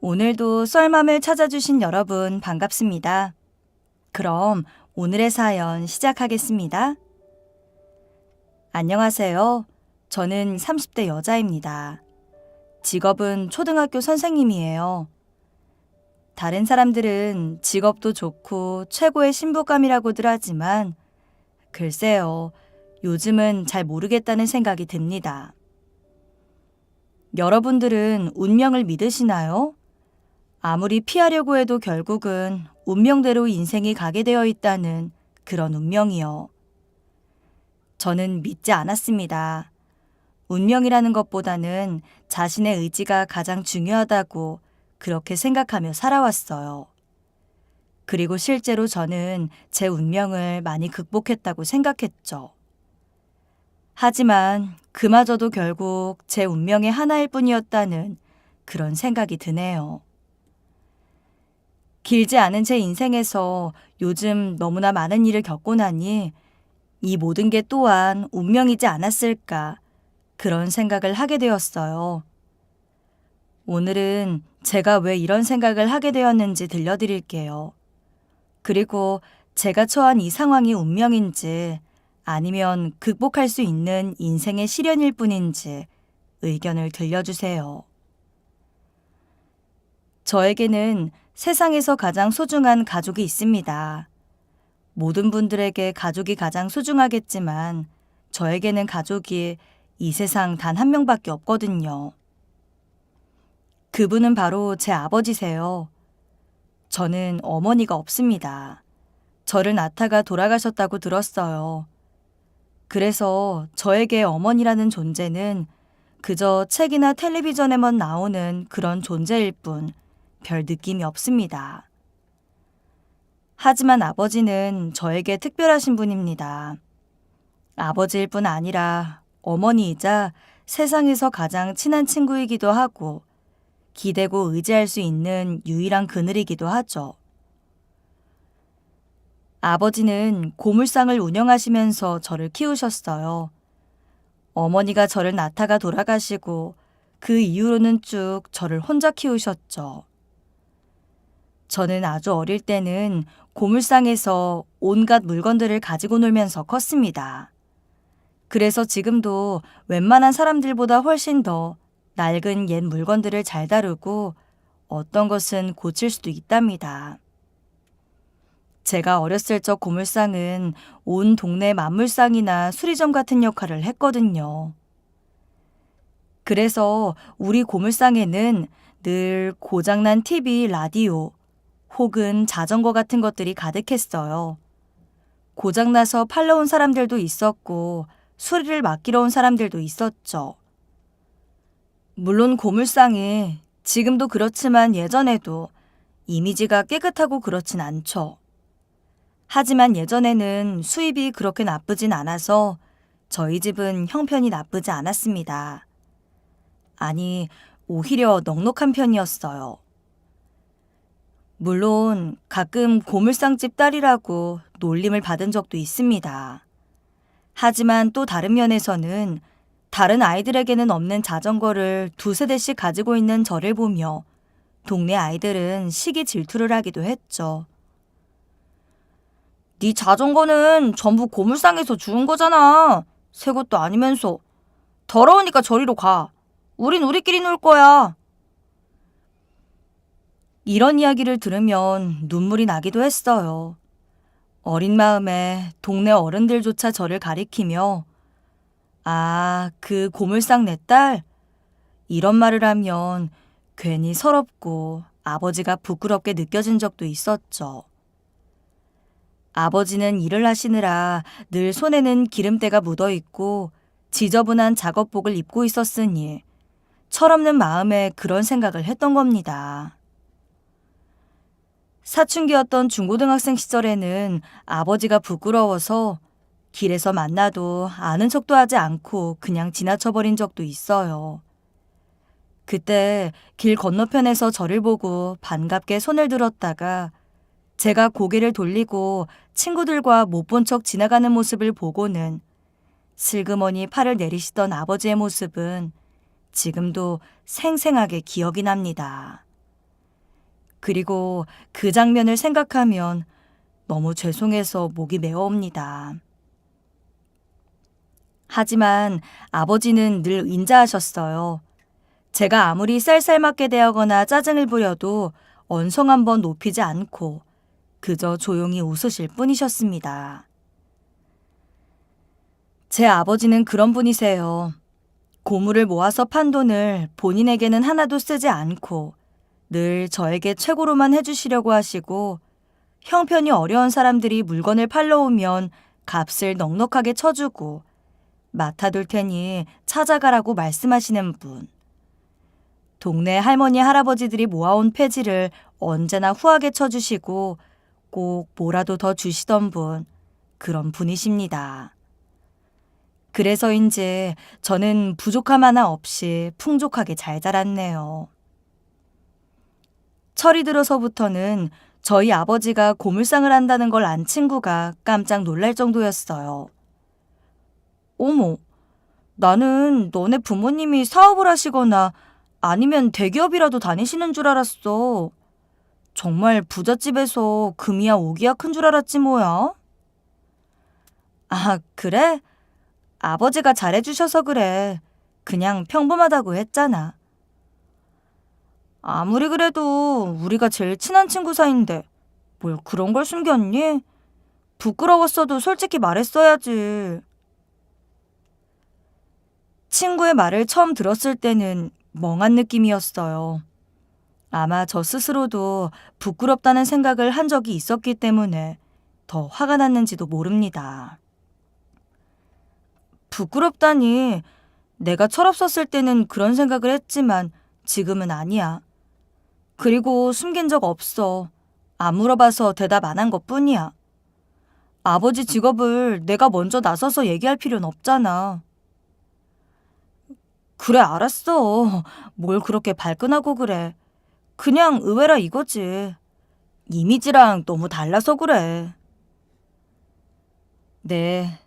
오늘도 썰맘을 찾아주신 여러분 반갑습니다. 그럼 오늘의 사연 시작하겠습니다. 안녕하세요. 저는 30대 여자입니다. 직업은 초등학교 선생님이에요. 다른 사람들은 직업도 좋고 최고의 신부감이라고들 하지만 글쎄요, 요즘은 잘 모르겠다는 생각이 듭니다. 여러분들은 운명을 믿으시나요? 아무리 피하려고 해도 결국은 운명대로 인생이 가게 되어 있다는 그런 운명이요. 저는 믿지 않았습니다. 운명이라는 것보다는 자신의 의지가 가장 중요하다고 그렇게 생각하며 살아왔어요. 그리고 실제로 저는 제 운명을 많이 극복했다고 생각했죠. 하지만 그마저도 결국 제 운명의 하나일 뿐이었다는 그런 생각이 드네요. 길지 않은 제 인생에서 요즘 너무나 많은 일을 겪고 나니 이 모든 게 또한 운명이지 않았을까 그런 생각을 하게 되었어요. 오늘은 제가 왜 이런 생각을 하게 되었는지 들려드릴게요. 그리고 제가 처한 이 상황이 운명인지 아니면 극복할 수 있는 인생의 시련일 뿐인지 의견을 들려주세요. 저에게는 세상에서 가장 소중한 가족이 있습니다. 모든 분들에게 가족이 가장 소중하겠지만 저에게는 가족이 이 세상 단 한 명밖에 없거든요. 그분은 바로 제 아버지세요. 저는 어머니가 없습니다. 저를 낳다가 돌아가셨다고 들었어요. 그래서 저에게 어머니라는 존재는 그저 책이나 텔레비전에만 나오는 그런 존재일 뿐 별 느낌이 없습니다. 하지만 아버지는 저에게 특별하신 분입니다. 아버지일 뿐 아니라 어머니이자 세상에서 가장 친한 친구이기도 하고 기대고 의지할 수 있는 유일한 그늘이기도 하죠. 아버지는 고물상을 운영하시면서 저를 키우셨어요. 어머니가 저를 낳다가 돌아가시고 그 이후로는 쭉 저를 혼자 키우셨죠. 저는 아주 어릴 때는 고물상에서 온갖 물건들을 가지고 놀면서 컸습니다. 그래서 지금도 웬만한 사람들보다 훨씬 더 낡은 옛 물건들을 잘 다루고 어떤 것은 고칠 수도 있답니다. 제가 어렸을 적 고물상은 온 동네 만물상이나 수리점 같은 역할을 했거든요. 그래서 우리 고물상에는 늘 고장난 TV, 라디오, 혹은 자전거 같은 것들이 가득했어요. 고장나서 팔러 온 사람들도 있었고 수리를 맡기러 온 사람들도 있었죠. 물론 고물상이 지금도 그렇지만 예전에도 이미지가 깨끗하고 그렇진 않죠. 하지만 예전에는 수입이 그렇게 나쁘진 않아서 저희 집은 형편이 나쁘지 않았습니다. 아니, 오히려 넉넉한 편이었어요. 물론 가끔 고물상집 딸이라고 놀림을 받은 적도 있습니다. 하지만 또 다른 면에서는 다른 아이들에게는 없는 자전거를 두세 대씩 가지고 있는 저를 보며 동네 아이들은 시기 질투를 하기도 했죠. 네 자전거는 전부 고물상에서 주운 거잖아. 새 것도 아니면서. 더러우니까 저리로 가. 우린 우리끼리 놀 거야. 이런 이야기를 들으면 눈물이 나기도 했어요. 어린 마음에 동네 어른들조차 저를 가리키며 아, 그 고물상 내 딸? 이런 말을 하면 괜히 서럽고 아버지가 부끄럽게 느껴진 적도 있었죠. 아버지는 일을 하시느라 늘 손에는 기름때가 묻어있고 지저분한 작업복을 입고 있었으니 철없는 마음에 그런 생각을 했던 겁니다. 사춘기였던 중고등학생 시절에는 아버지가 부끄러워서 길에서 만나도 아는 척도 하지 않고 그냥 지나쳐버린 적도 있어요. 그때 길 건너편에서 저를 보고 반갑게 손을 들었다가 제가 고개를 돌리고 친구들과 못 본 척 지나가는 모습을 보고는 슬그머니 팔을 내리시던 아버지의 모습은 지금도 생생하게 기억이 납니다. 그리고 그 장면을 생각하면 너무 죄송해서 목이 메어옵니다. 하지만 아버지는 늘 인자하셨어요. 제가 아무리 쌀쌀맞게 대하거나 짜증을 부려도 언성 한번 높이지 않고 그저 조용히 웃으실 뿐이셨습니다. 제 아버지는 그런 분이세요. 고물을 모아서 판 돈을 본인에게는 하나도 쓰지 않고 늘 저에게 최고로만 해주시려고 하시고 형편이 어려운 사람들이 물건을 팔러 오면 값을 넉넉하게 쳐주고 맡아둘 테니 찾아가라고 말씀하시는 분. 동네 할머니 할아버지들이 모아온 폐지를 언제나 후하게 쳐주시고 꼭 뭐라도 더 주시던 분, 그런 분이십니다. 그래서인지 저는 부족함 하나 없이 풍족하게 잘 자랐네요. 철이 들어서부터는 저희 아버지가 고물상을 한다는 걸 안 친구가 깜짝 놀랄 정도였어요. 어머, 나는 너네 부모님이 사업을 하시거나 아니면 대기업이라도 다니시는 줄 알았어. 정말 부잣집에서 금이야 오기야 큰 줄 알았지 뭐야. 아, 그래? 아버지가 잘해주셔서 그래. 그냥 평범하다고 했잖아. 아무리 그래도 우리가 제일 친한 친구 사이인데 뭘 그런 걸 숨겼니? 부끄러웠어도 솔직히 말했어야지. 친구의 말을 처음 들었을 때는 멍한 느낌이었어요. 아마 저 스스로도 부끄럽다는 생각을 한 적이 있었기 때문에 더 화가 났는지도 모릅니다. 부끄럽다니, 내가 철없었을 때는 그런 생각을 했지만 지금은 아니야. 그리고 숨긴 적 없어. 안 물어봐서 대답 안 한 것뿐이야. 아버지 직업을 내가 먼저 나서서 얘기할 필요는 없잖아. 그래, 알았어. 뭘 그렇게 발끈하고 그래. 그냥 의외라 이거지. 이미지랑 너무 달라서 그래. 네,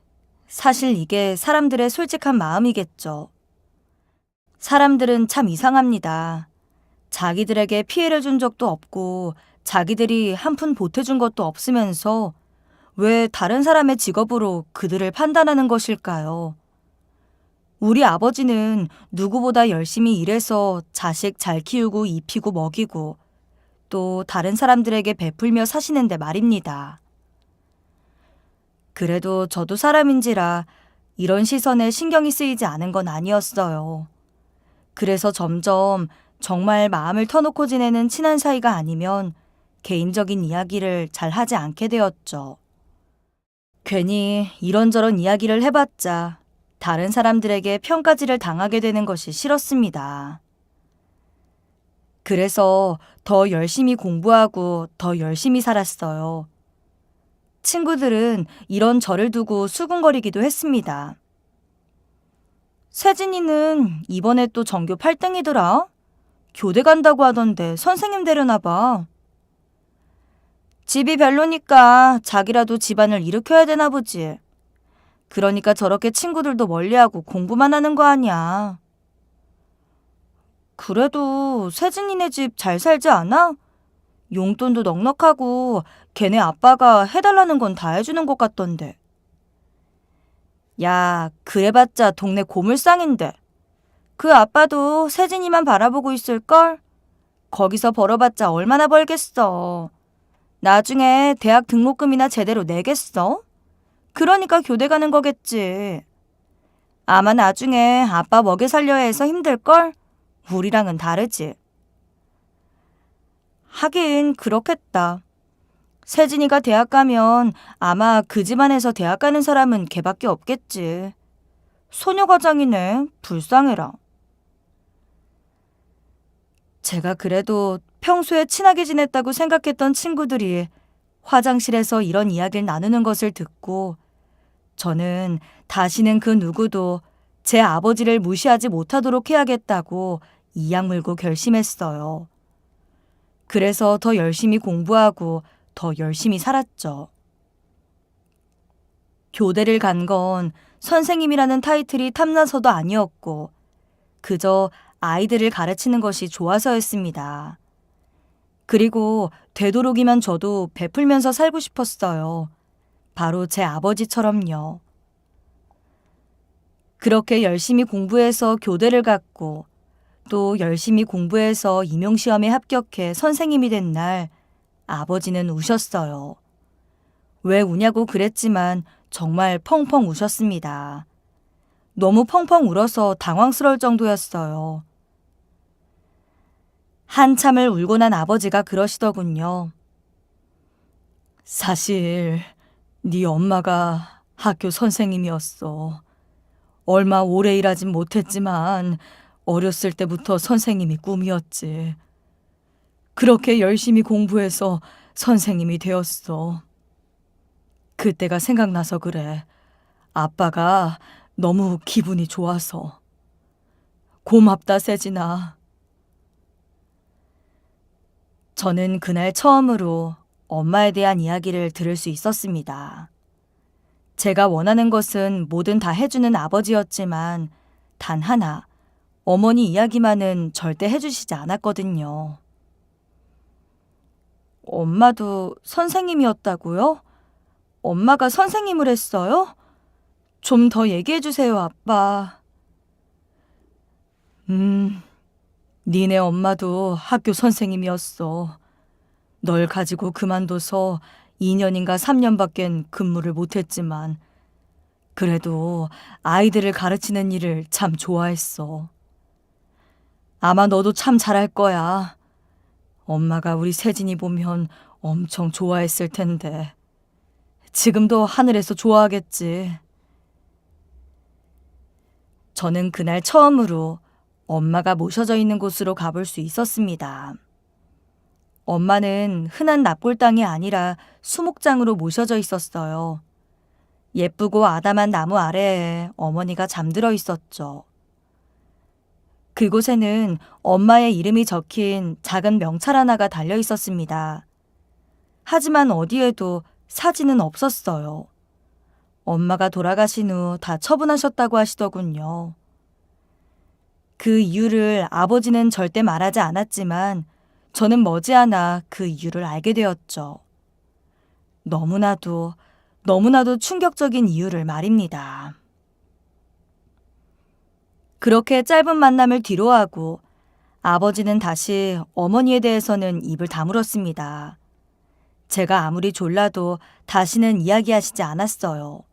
사실 이게 사람들의 솔직한 마음이겠죠. 사람들은 참 이상합니다. 자기들에게 피해를 준 적도 없고 자기들이 한 푼 보태준 것도 없으면서 왜 다른 사람의 직업으로 그들을 판단하는 것일까요? 우리 아버지는 누구보다 열심히 일해서 자식 잘 키우고 입히고 먹이고 또 다른 사람들에게 베풀며 사시는데 말입니다. 그래도 저도 사람인지라 이런 시선에 신경이 쓰이지 않은 건 아니었어요. 그래서 점점 정말 마음을 터놓고 지내는 친한 사이가 아니면 개인적인 이야기를 잘 하지 않게 되었죠. 괜히 이런저런 이야기를 해봤자 다른 사람들에게 평가질을 당하게 되는 것이 싫었습니다. 그래서 더 열심히 공부하고 더 열심히 살았어요. 친구들은 이런 저를 두고 수군거리기도 했습니다. 세진이는 이번에 또 전교 8등이더라. 교대 간다고 하던데 선생님 되려나 봐. 집이 별로니까 자기라도 집안을 일으켜야 되나 보지. 그러니까 저렇게 친구들도 멀리하고 공부만 하는 거 아니야. 그래도 세진이네 집 잘 살지 않아? 용돈도 넉넉하고 걔네 아빠가 해달라는 건 다 해주는 것 같던데. 야, 그래봤자 동네 고물상인데. 그 아빠도 세진이만 바라보고 있을걸? 거기서 벌어봤자 얼마나 벌겠어. 나중에 대학 등록금이나 제대로 내겠어? 그러니까 교대 가는 거겠지. 아마 나중에 아빠 먹여 살려야 해서 힘들걸? 우리랑은 다르지. 하긴 그렇겠다. 세진이가 대학 가면 아마 그 집안에서 대학 가는 사람은 걔밖에 없겠지. 소녀과장이네. 불쌍해라. 제가 그래도 평소에 친하게 지냈다고 생각했던 친구들이 화장실에서 이런 이야기를 나누는 것을 듣고 저는 다시는 그 누구도 제 아버지를 무시하지 못하도록 해야겠다고 이악 물고 결심했어요. 그래서 더 열심히 공부하고 더 열심히 살았죠. 교대를 간 건 선생님이라는 타이틀이 탐나서도 아니었고 그저 아이들을 가르치는 것이 좋아서였습니다. 그리고 되도록이면 저도 베풀면서 살고 싶었어요. 바로 제 아버지처럼요. 그렇게 열심히 공부해서 교대를 갔고 또 열심히 공부해서 임용시험에 합격해 선생님이 된 날 아버지는 우셨어요. 왜 우냐고 그랬지만 정말 펑펑 우셨습니다. 너무 펑펑 울어서 당황스러울 정도였어요. 한참을 울고 난 아버지가 그러시더군요. 사실 네 엄마가 학교 선생님이었어. 얼마 오래 일하진 못했지만 어렸을 때부터 선생님이 꿈이었지. 그렇게 열심히 공부해서 선생님이 되었어. 그때가 생각나서 그래. 아빠가 너무 기분이 좋아서. 고맙다, 세진아. 저는 그날 처음으로 엄마에 대한 이야기를 들을 수 있었습니다. 제가 원하는 것은 뭐든 다 해주는 아버지였지만 단 하나, 어머니 이야기만은 절대 해주시지 않았거든요. 엄마도 선생님이었다고요? 엄마가 선생님을 했어요? 좀 더 얘기해 주세요, 아빠. 니네 엄마도 학교 선생님이었어. 널 가지고 그만둬서 2년인가 3년밖엔 근무를 못했지만 그래도 아이들을 가르치는 일을 참 좋아했어. 아마 너도 참 잘할 거야. 엄마가 우리 세진이 보면 엄청 좋아했을 텐데. 지금도 하늘에서 좋아하겠지. 저는 그날 처음으로 엄마가 모셔져 있는 곳으로 가볼 수 있었습니다. 엄마는 흔한 납골당이 아니라 수목장으로 모셔져 있었어요. 예쁘고 아담한 나무 아래에 어머니가 잠들어 있었죠. 그곳에는 엄마의 이름이 적힌 작은 명찰 하나가 달려 있었습니다. 하지만 어디에도 사진은 없었어요. 엄마가 돌아가신 후 다 처분하셨다고 하시더군요. 그 이유를 아버지는 절대 말하지 않았지만 저는 머지않아 그 이유를 알게 되었죠. 너무나도 충격적인 이유를 말입니다. 그렇게 짧은 만남을 뒤로하고 아버지는 다시 어머니에 대해서는 입을 다물었습니다. 제가 아무리 졸라도 다시는 이야기하시지 않았어요.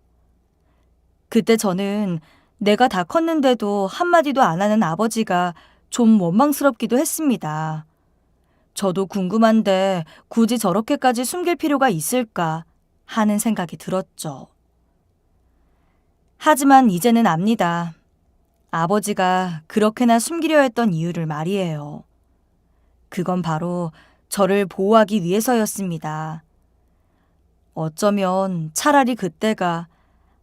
그때 저는 내가 다 컸는데도 한마디도 안 하는 아버지가 좀 원망스럽기도 했습니다. 저도 궁금한데 굳이 저렇게까지 숨길 필요가 있을까 하는 생각이 들었죠. 하지만 이제는 압니다. 아버지가 그렇게나 숨기려 했던 이유를 말이에요. 그건 바로 저를 보호하기 위해서였습니다. 어쩌면 차라리 그때가,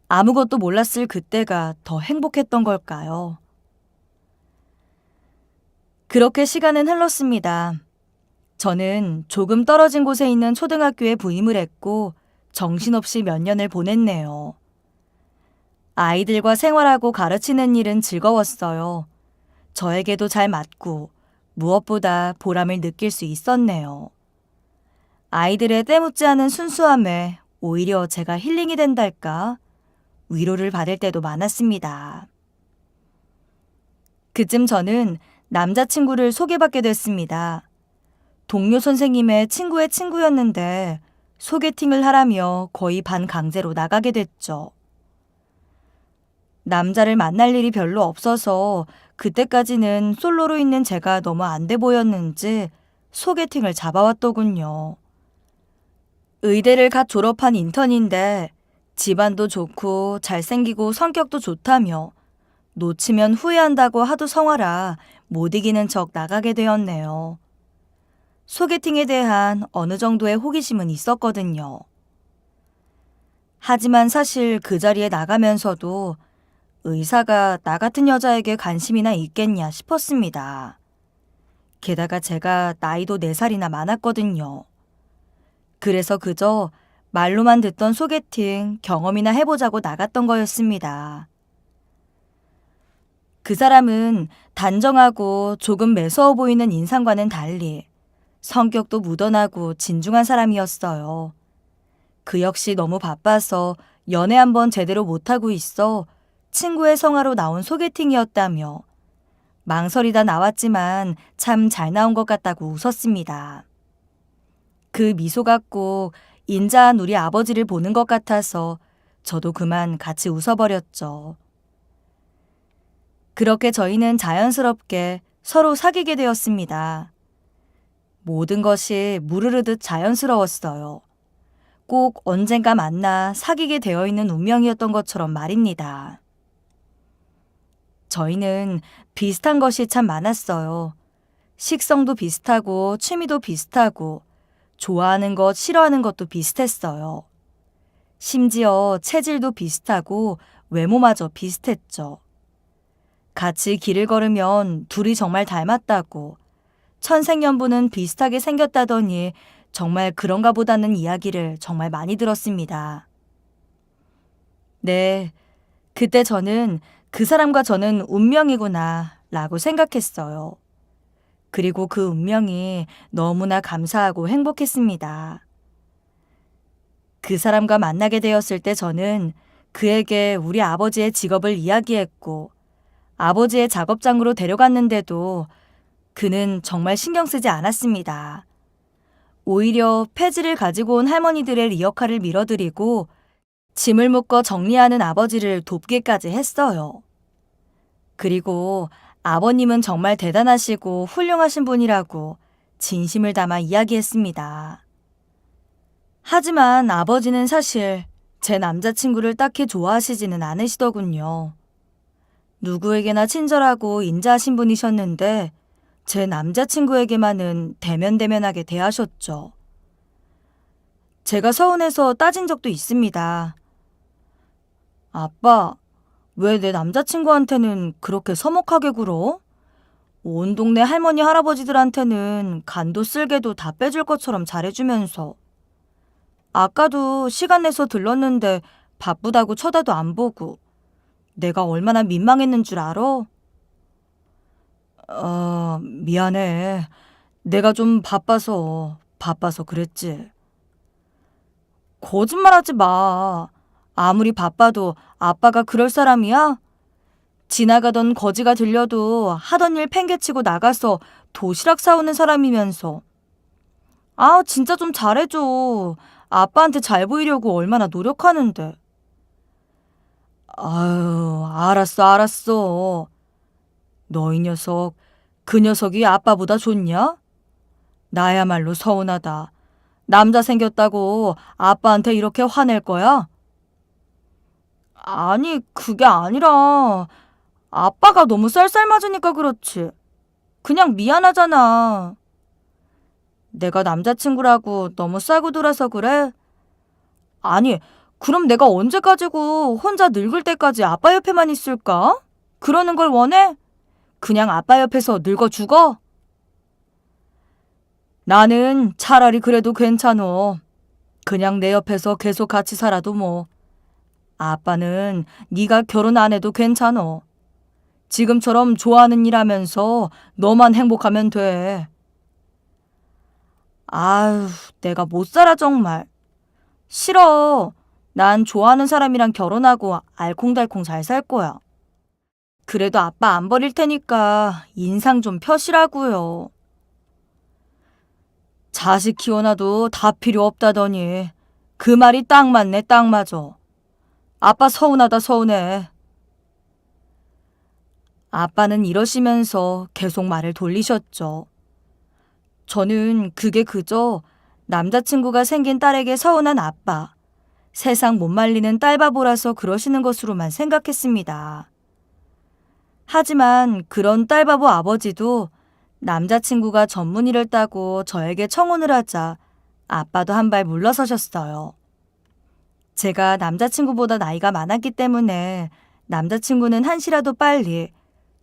아무것도 몰랐을 그때가 더 행복했던 걸까요? 그렇게 시간은 흘렀습니다. 저는 조금 떨어진 곳에 있는 초등학교에 부임을 했고 정신없이 몇 년을 보냈네요. 아이들과 생활하고 가르치는 일은 즐거웠어요. 저에게도 잘 맞고 무엇보다 보람을 느낄 수 있었네요. 아이들의 때묻지 않은 순수함에 오히려 제가 힐링이 된달까? 위로를 받을 때도 많았습니다. 그쯤 저는 남자친구를 소개받게 됐습니다. 동료 선생님의 친구의 친구였는데 소개팅을 하라며 거의 반강제로 나가게 됐죠. 남자를 만날 일이 별로 없어서 그때까지는 솔로로 있는 제가 너무 안 돼 보였는지 소개팅을 잡아왔더군요. 의대를 갓 졸업한 인턴인데 집안도 좋고 잘생기고 성격도 좋다며 놓치면 후회한다고 하도 성화라 못 이기는 척 나가게 되었네요. 소개팅에 대한 어느 정도의 호기심은 있었거든요. 하지만 사실 그 자리에 나가면서도 의사가 나 같은 여자에게 관심이나 있겠냐 싶었습니다. 게다가 제가 나이도 4살이나 많았거든요. 그래서 그저 말로만 듣던 소개팅 경험이나 해보자고 나갔던 거였습니다. 그 사람은 단정하고 조금 매서워 보이는 인상과는 달리 성격도 무던하고 진중한 사람이었어요. 그 역시 너무 바빠서 연애 한번 제대로 못하고 있어 친구의 성화로 나온 소개팅이었다며 망설이다 나왔지만 참 잘 나온 것 같다고 웃었습니다. 그 미소가 꼭 인자한 우리 아버지를 보는 것 같아서 저도 그만 같이 웃어버렸죠. 그렇게 저희는 자연스럽게 서로 사귀게 되었습니다. 모든 것이 무르르듯 자연스러웠어요. 꼭 언젠가 만나 사귀게 되어 있는 운명이었던 것처럼 말입니다. 저희는 비슷한 것이 참 많았어요. 식성도 비슷하고 취미도 비슷하고 좋아하는 것, 싫어하는 것도 비슷했어요. 심지어 체질도 비슷하고 외모마저 비슷했죠. 같이 길을 걸으면 둘이 정말 닮았다고 천생연분은 비슷하게 생겼다더니 정말 그런가 보다는 이야기를 정말 많이 들었습니다. 네, 그때 저는 그 사람과 저는 운명이구나 라고 생각했어요. 그리고 그 운명이 너무나 감사하고 행복했습니다. 그 사람과 만나게 되었을 때 저는 그에게 우리 아버지의 직업을 이야기했고 아버지의 작업장으로 데려갔는데도 그는 정말 신경 쓰지 않았습니다. 오히려 폐지를 가지고 온 할머니들의 리어카를 밀어드리고 짐을 묶어 정리하는 아버지를 돕기까지 했어요. 그리고 아버님은 정말 대단하시고 훌륭하신 분이라고 진심을 담아 이야기했습니다. 하지만 아버지는 사실 제 남자친구를 딱히 좋아하시지는 않으시더군요. 누구에게나 친절하고 인자하신 분이셨는데 제 남자친구에게만은 대면대면하게 대하셨죠. 제가 서운해서 따진 적도 있습니다. 아빠, 왜 내 남자친구한테는 그렇게 서먹하게 굴어? 온 동네 할머니 할아버지들한테는 간도 쓸개도 다 빼줄 것처럼 잘해주면서. 아까도 시간 내서 들렀는데 바쁘다고 쳐다도 안 보고. 내가 얼마나 민망했는 줄 알아? 미안해. 내가 좀 바빠서 그랬지. 거짓말하지 마. 아무리 바빠도 아빠가 그럴 사람이야? 지나가던 거지가 들려도 하던 일 팽개치고 나가서 도시락 사오는 사람이면서. 아, 진짜 좀 잘해줘. 아빠한테 잘 보이려고 얼마나 노력하는데. 아유, 알았어. 너 이 녀석, 그 녀석이 아빠보다 좋냐? 나야말로 서운하다. 남자 생겼다고 아빠한테 이렇게 화낼 거야? 아니, 그게 아니라 아빠가 너무 쌀쌀맞으니까 그렇지. 그냥 미안하잖아. 내가 남자친구라고 너무 싸고 돌아서 그래? 아니, 그럼 내가 언제까지고 혼자 늙을 때까지 아빠 옆에만 있을까? 그러는 걸 원해? 그냥 아빠 옆에서 늙어 죽어? 나는 차라리 그래도 괜찮어. 그냥 내 옆에서 계속 같이 살아도 뭐. 아빠는 네가 결혼 안 해도 괜찮어. 지금처럼 좋아하는 일 하면서 너만 행복하면 돼. 아유, 내가 못 살아 정말. 싫어. 난 좋아하는 사람이랑 결혼하고 알콩달콩 잘 살 거야. 그래도 아빠 안 버릴 테니까 인상 좀 펴시라고요. 자식 키워놔도 다 필요 없다더니 그 말이 딱 맞네, 딱 맞아. 아빠 서운하다 서운해. 아빠는 이러시면서 계속 말을 돌리셨죠. 저는 그게 그저 남자친구가 생긴 딸에게 서운한 아빠, 세상 못 말리는 딸바보라서 그러시는 것으로만 생각했습니다. 하지만 그런 딸바보 아버지도 남자친구가 전문의를 따고 저에게 청혼을 하자 아빠도 한 발 물러서셨어요. 제가 남자친구보다 나이가 많았기 때문에 남자친구는 한시라도 빨리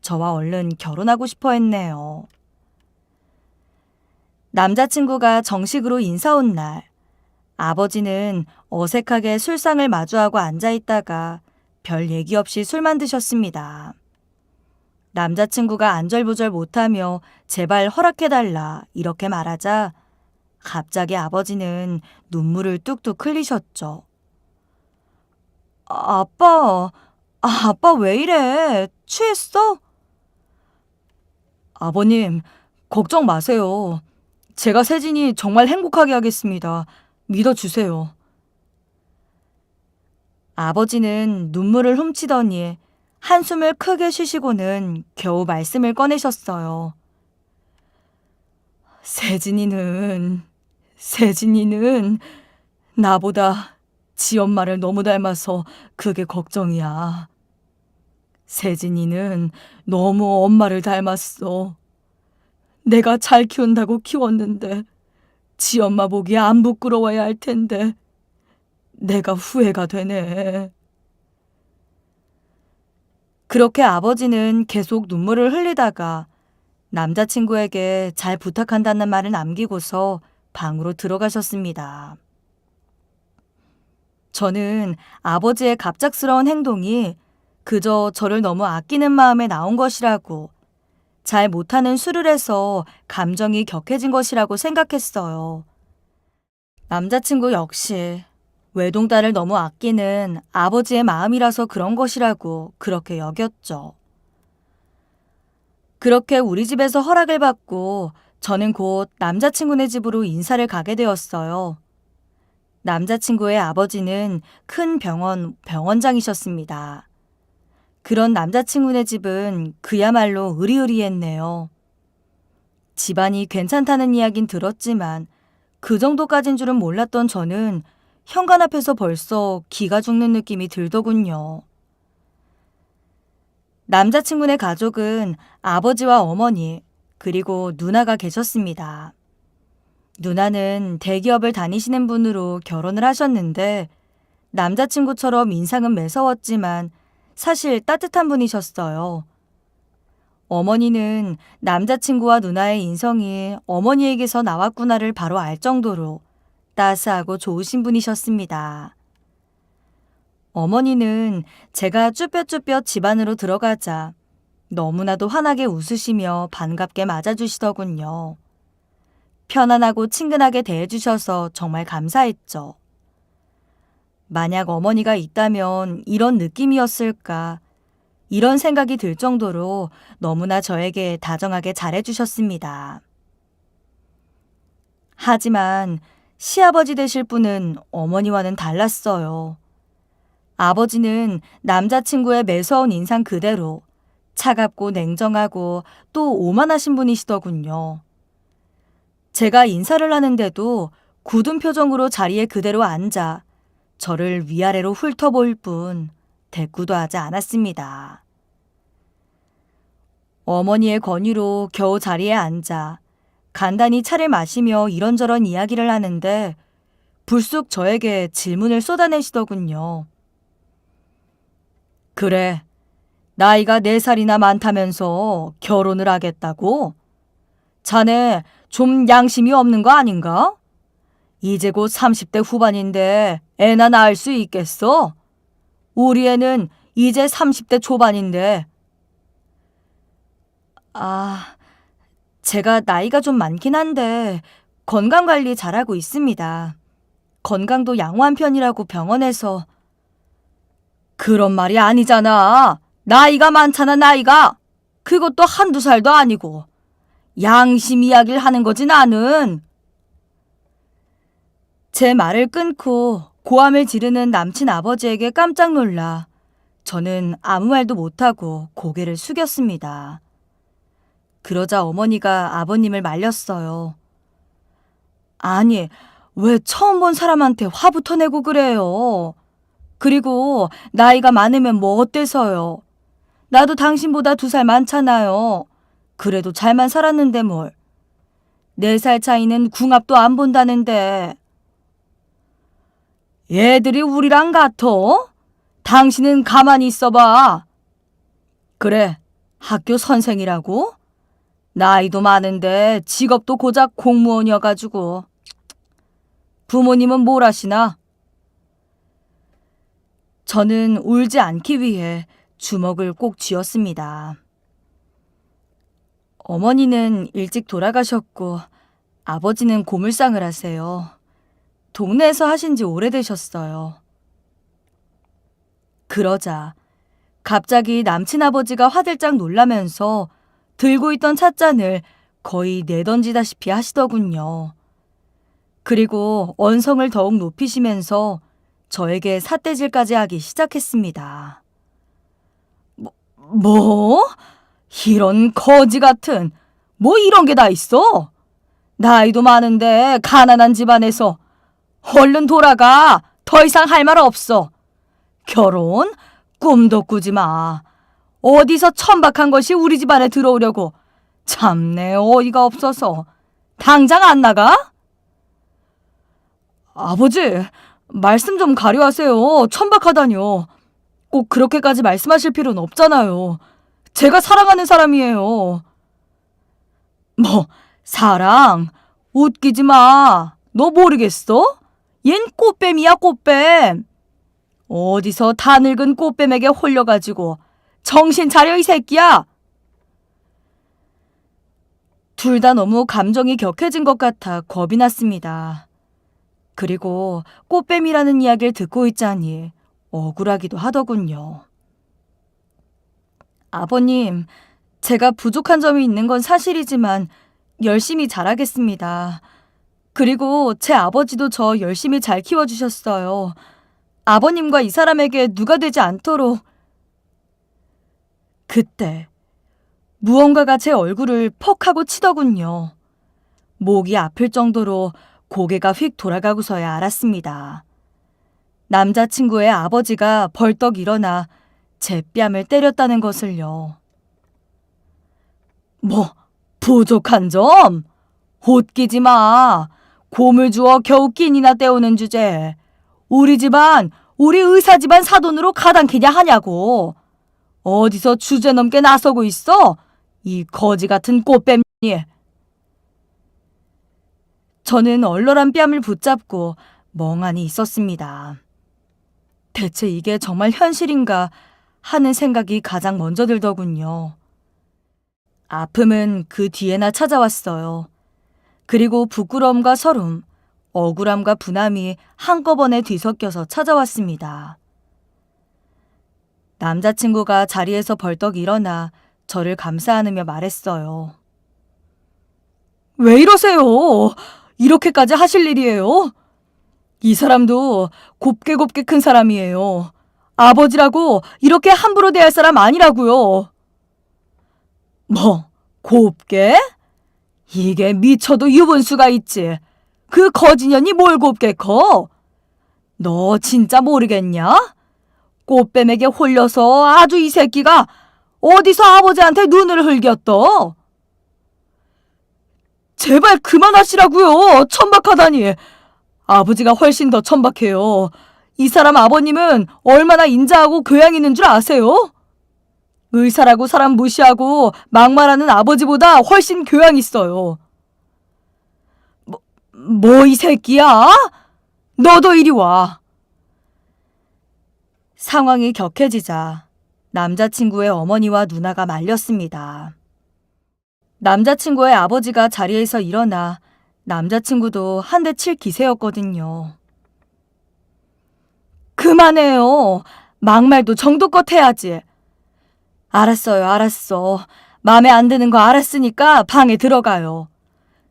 저와 얼른 결혼하고 싶어 했네요. 남자친구가 정식으로 인사 온 날, 아버지는 어색하게 술상을 마주하고 앉아있다가 별 얘기 없이 술만 드셨습니다. 남자친구가 안절부절 못하며 제발 허락해달라 이렇게 말하자 갑자기 아버지는 눈물을 뚝뚝 흘리셨죠. 아빠 왜 이래? 취했어? 아버님, 걱정 마세요. 제가 세진이 정말 행복하게 하겠습니다. 믿어주세요. 아버지는 눈물을 훔치더니 한숨을 크게 쉬시고는 겨우 말씀을 꺼내셨어요. 세진이는 나보다 지 엄마를 너무 닮아서 그게 걱정이야. 세진이는 너무 엄마를 닮았어. 내가 잘 키운다고 키웠는데 지 엄마 보기 안 부끄러워야 할 텐데 내가 후회가 되네. 그렇게 아버지는 계속 눈물을 흘리다가 남자친구에게 잘 부탁한다는 말을 남기고서 방으로 들어가셨습니다. 저는 아버지의 갑작스러운 행동이 그저 저를 너무 아끼는 마음에 나온 것이라고, 잘 못하는 술을 해서 감정이 격해진 것이라고 생각했어요. 남자친구 역시 외동딸을 너무 아끼는 아버지의 마음이라서 그런 것이라고 그렇게 여겼죠. 그렇게 우리 집에서 허락을 받고 저는 곧 남자친구네 집으로 인사를 가게 되었어요. 남자친구의 아버지는 큰 병원장이셨습니다. 그런 남자친구네 집은 그야말로 으리으리했네요. 집안이 괜찮다는 이야긴 들었지만 그 정도까진 줄은 몰랐던 저는 현관 앞에서 벌써 기가 죽는 느낌이 들더군요. 남자친구네 가족은 아버지와 어머니 그리고 누나가 계셨습니다. 누나는 대기업을 다니시는 분으로 결혼을 하셨는데 남자친구처럼 인상은 매서웠지만 사실 따뜻한 분이셨어요. 어머니는 남자친구와 누나의 인성이 어머니에게서 나왔구나를 바로 알 정도로 따스하고 좋으신 분이셨습니다. 어머니는 제가 쭈뼛쭈뼛 집 안으로 들어가자 너무나도 환하게 웃으시며 반갑게 맞아주시더군요. 편안하고 친근하게 대해주셔서 정말 감사했죠. 만약 어머니가 있다면 이런 느낌이었을까, 이런 생각이 들 정도로 너무나 저에게 다정하게 잘해주셨습니다. 하지만 시아버지 되실 분은 어머니와는 달랐어요. 아버지는 남자친구의 매서운 인상 그대로 차갑고 냉정하고 또 오만하신 분이시더군요. 제가 인사를 하는데도 굳은 표정으로 자리에 그대로 앉아 저를 위아래로 훑어볼 뿐 대꾸도 하지 않았습니다. 어머니의 권유로 겨우 자리에 앉아 간단히 차를 마시며 이런저런 이야기를 하는데 불쑥 저에게 질문을 쏟아내시더군요. 그래, 나이가 4살이나 많다면서 결혼을 하겠다고? 자네 좀 양심이 없는 거 아닌가? 이제 곧 30대 후반인데 애나 낳을 수 있겠어? 우리 애는 이제 30대 초반인데. 제가 나이가 좀 많긴 한데 건강관리 잘하고 있습니다. 건강도 양호한 편이라고 병원에서. 그런 말이 아니잖아. 나이가 많잖아, 나이가. 그것도 한두 살도 아니고. 양심 이야기를 하는 거지, 나는. 제 말을 끊고 고함을 지르는 남친 아버지에게 깜짝 놀라 저는 아무 말도 못하고 고개를 숙였습니다. 그러자 어머니가 아버님을 말렸어요. 아니, 왜 처음 본 사람한테 화부터 내고 그래요? 그리고 나이가 많으면 뭐 어때서요? 나도 당신보다 2살 많잖아요. 그래도 잘만 살았는데 뭘. 4살 차이는 궁합도 안 본다는데. 얘들이 우리랑 같어? 당신은 가만히 있어봐. 그래, 학교 선생이라고? 나이도 많은데 직업도 고작 공무원이어가지고. 부모님은 뭘 하시나? 저는 울지 않기 위해 주먹을 꼭 쥐었습니다. 어머니는 일찍 돌아가셨고 아버지는 고물상을 하세요. 동네에서 하신 지 오래되셨어요. 그러자 갑자기 남친 아버지가 화들짝 놀라면서 들고 있던 찻잔을 거의 내던지다시피 하시더군요. 그리고 언성을 더욱 높이시면서 저에게 삿대질까지 하기 시작했습니다. 뭐? 이런 거지 같은, 뭐 이런 게 다 있어? 나이도 많은데 가난한 집안에서 얼른 돌아가. 더 이상 할 말 없어. 결혼? 꿈도 꾸지 마. 어디서 천박한 것이 우리 집안에 들어오려고. 참내 어이가 없어서. 당장 안 나가? 아버지, 말씀 좀 가려하세요. 천박하다뇨. 꼭 그렇게까지 말씀하실 필요는 없잖아요. 제가 사랑하는 사람이에요. 뭐, 사랑? 웃기지 마. 너 모르겠어? 얜 꽃뱀이야, 꽃뱀. 어디서 다 늙은 꽃뱀에게 홀려가지고 정신 차려 이 새끼야. 둘 다 너무 감정이 격해진 것 같아 겁이 났습니다. 그리고 꽃뱀이라는 이야기를 듣고 있자니 억울하기도 하더군요. 아버님, 제가 부족한 점이 있는 건 사실이지만 열심히 잘하겠습니다. 그리고 제 아버지도 저 열심히 잘 키워주셨어요. 아버님과 이 사람에게 누가 되지 않도록. 그때 무언가가 제 얼굴을 퍽 하고 치더군요. 목이 아플 정도로 고개가 휙 돌아가고서야 알았습니다. 남자친구의 아버지가 벌떡 일어나 제 뺨을 때렸다는 것을요. 뭐, 부족한 점? 웃기지 마. 곰을 주워 겨우 끼니나 때우는 주제. 우리 집안, 우리 의사 집안 사돈으로 가당키냐 하냐고. 어디서 주제 넘게 나서고 있어? 이 거지 같은 꽃뱀이. 저는 얼얼한 뺨을 붙잡고 멍하니 있었습니다. 대체 이게 정말 현실인가 하는 생각이 가장 먼저 들더군요. 아픔은 그 뒤에나 찾아왔어요. 그리고 부끄러움과 서름, 억울함과 분함이 한꺼번에 뒤섞여서 찾아왔습니다. 남자친구가 자리에서 벌떡 일어나 저를 감싸 안으며 말했어요. 왜 이러세요? 이렇게까지 하실 일이에요? 이 사람도 곱게 곱게 큰 사람이에요. 아버지라고 이렇게 함부로 대할 사람 아니라고요. 뭐, 곱게? 이게 미쳐도 유분수가 있지. 그 거지년이 뭘 곱게 커? 너 진짜 모르겠냐? 꽃뱀에게 홀려서 아주 이 새끼가 어디서 아버지한테 눈을 흘겼어? 제발 그만하시라고요. 천박하다니. 아버지가 훨씬 더 천박해요. 이 사람 아버님은 얼마나 인자하고 교양 있는 줄 아세요? 의사라고 사람 무시하고 막말하는 아버지보다 훨씬 교양 있어요. 뭐 이 새끼야? 너도 이리 와. 상황이 격해지자 남자친구의 어머니와 누나가 말렸습니다. 남자친구의 아버지가 자리에서 일어나 남자친구도 한 대 칠 기세였거든요. 그만해요. 막말도 정도껏 해야지. 알았어요, 알았어. 마음에 안 드는 거 알았으니까 방에 들어가요.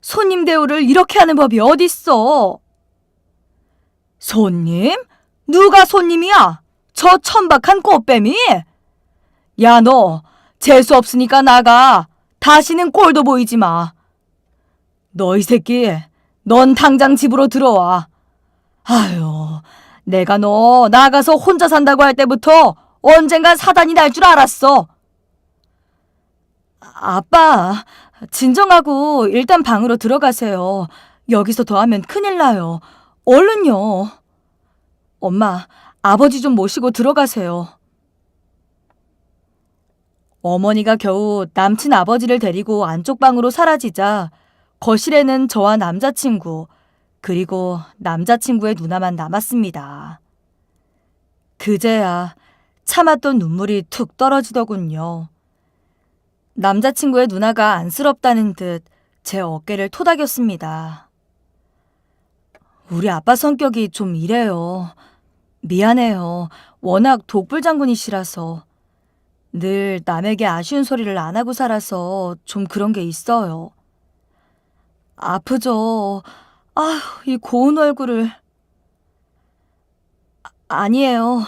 손님 대우를 이렇게 하는 법이 어딨어? 손님? 누가 손님이야? 저 천박한 꽃뱀이? 야, 너 재수 없으니까 나가. 다시는 꼴도 보이지 마. 너 이 새끼, 넌 당장 집으로 들어와. 아유, 내가 너 나가서 혼자 산다고 할 때부터 언젠간 사단이 날 줄 알았어. 아빠, 진정하고 일단 방으로 들어가세요. 여기서 더 하면 큰일 나요. 얼른요. 엄마, 아버지 좀 모시고 들어가세요. 어머니가 겨우 남친 아버지를 데리고 안쪽 방으로 사라지자 거실에는 저와 남자친구, 그리고 남자친구의 누나만 남았습니다. 그제야 참았던 눈물이 툭 떨어지더군요. 남자친구의 누나가 안쓰럽다는 듯 제 어깨를 토닥였습니다. 우리 아빠 성격이 좀 이래요. 미안해요. 워낙 독불장군이시라서. 늘 남에게 아쉬운 소리를 안 하고 살아서 좀 그런 게 있어요. 아프죠. 아휴, 이 고운 얼굴을. 아니에요.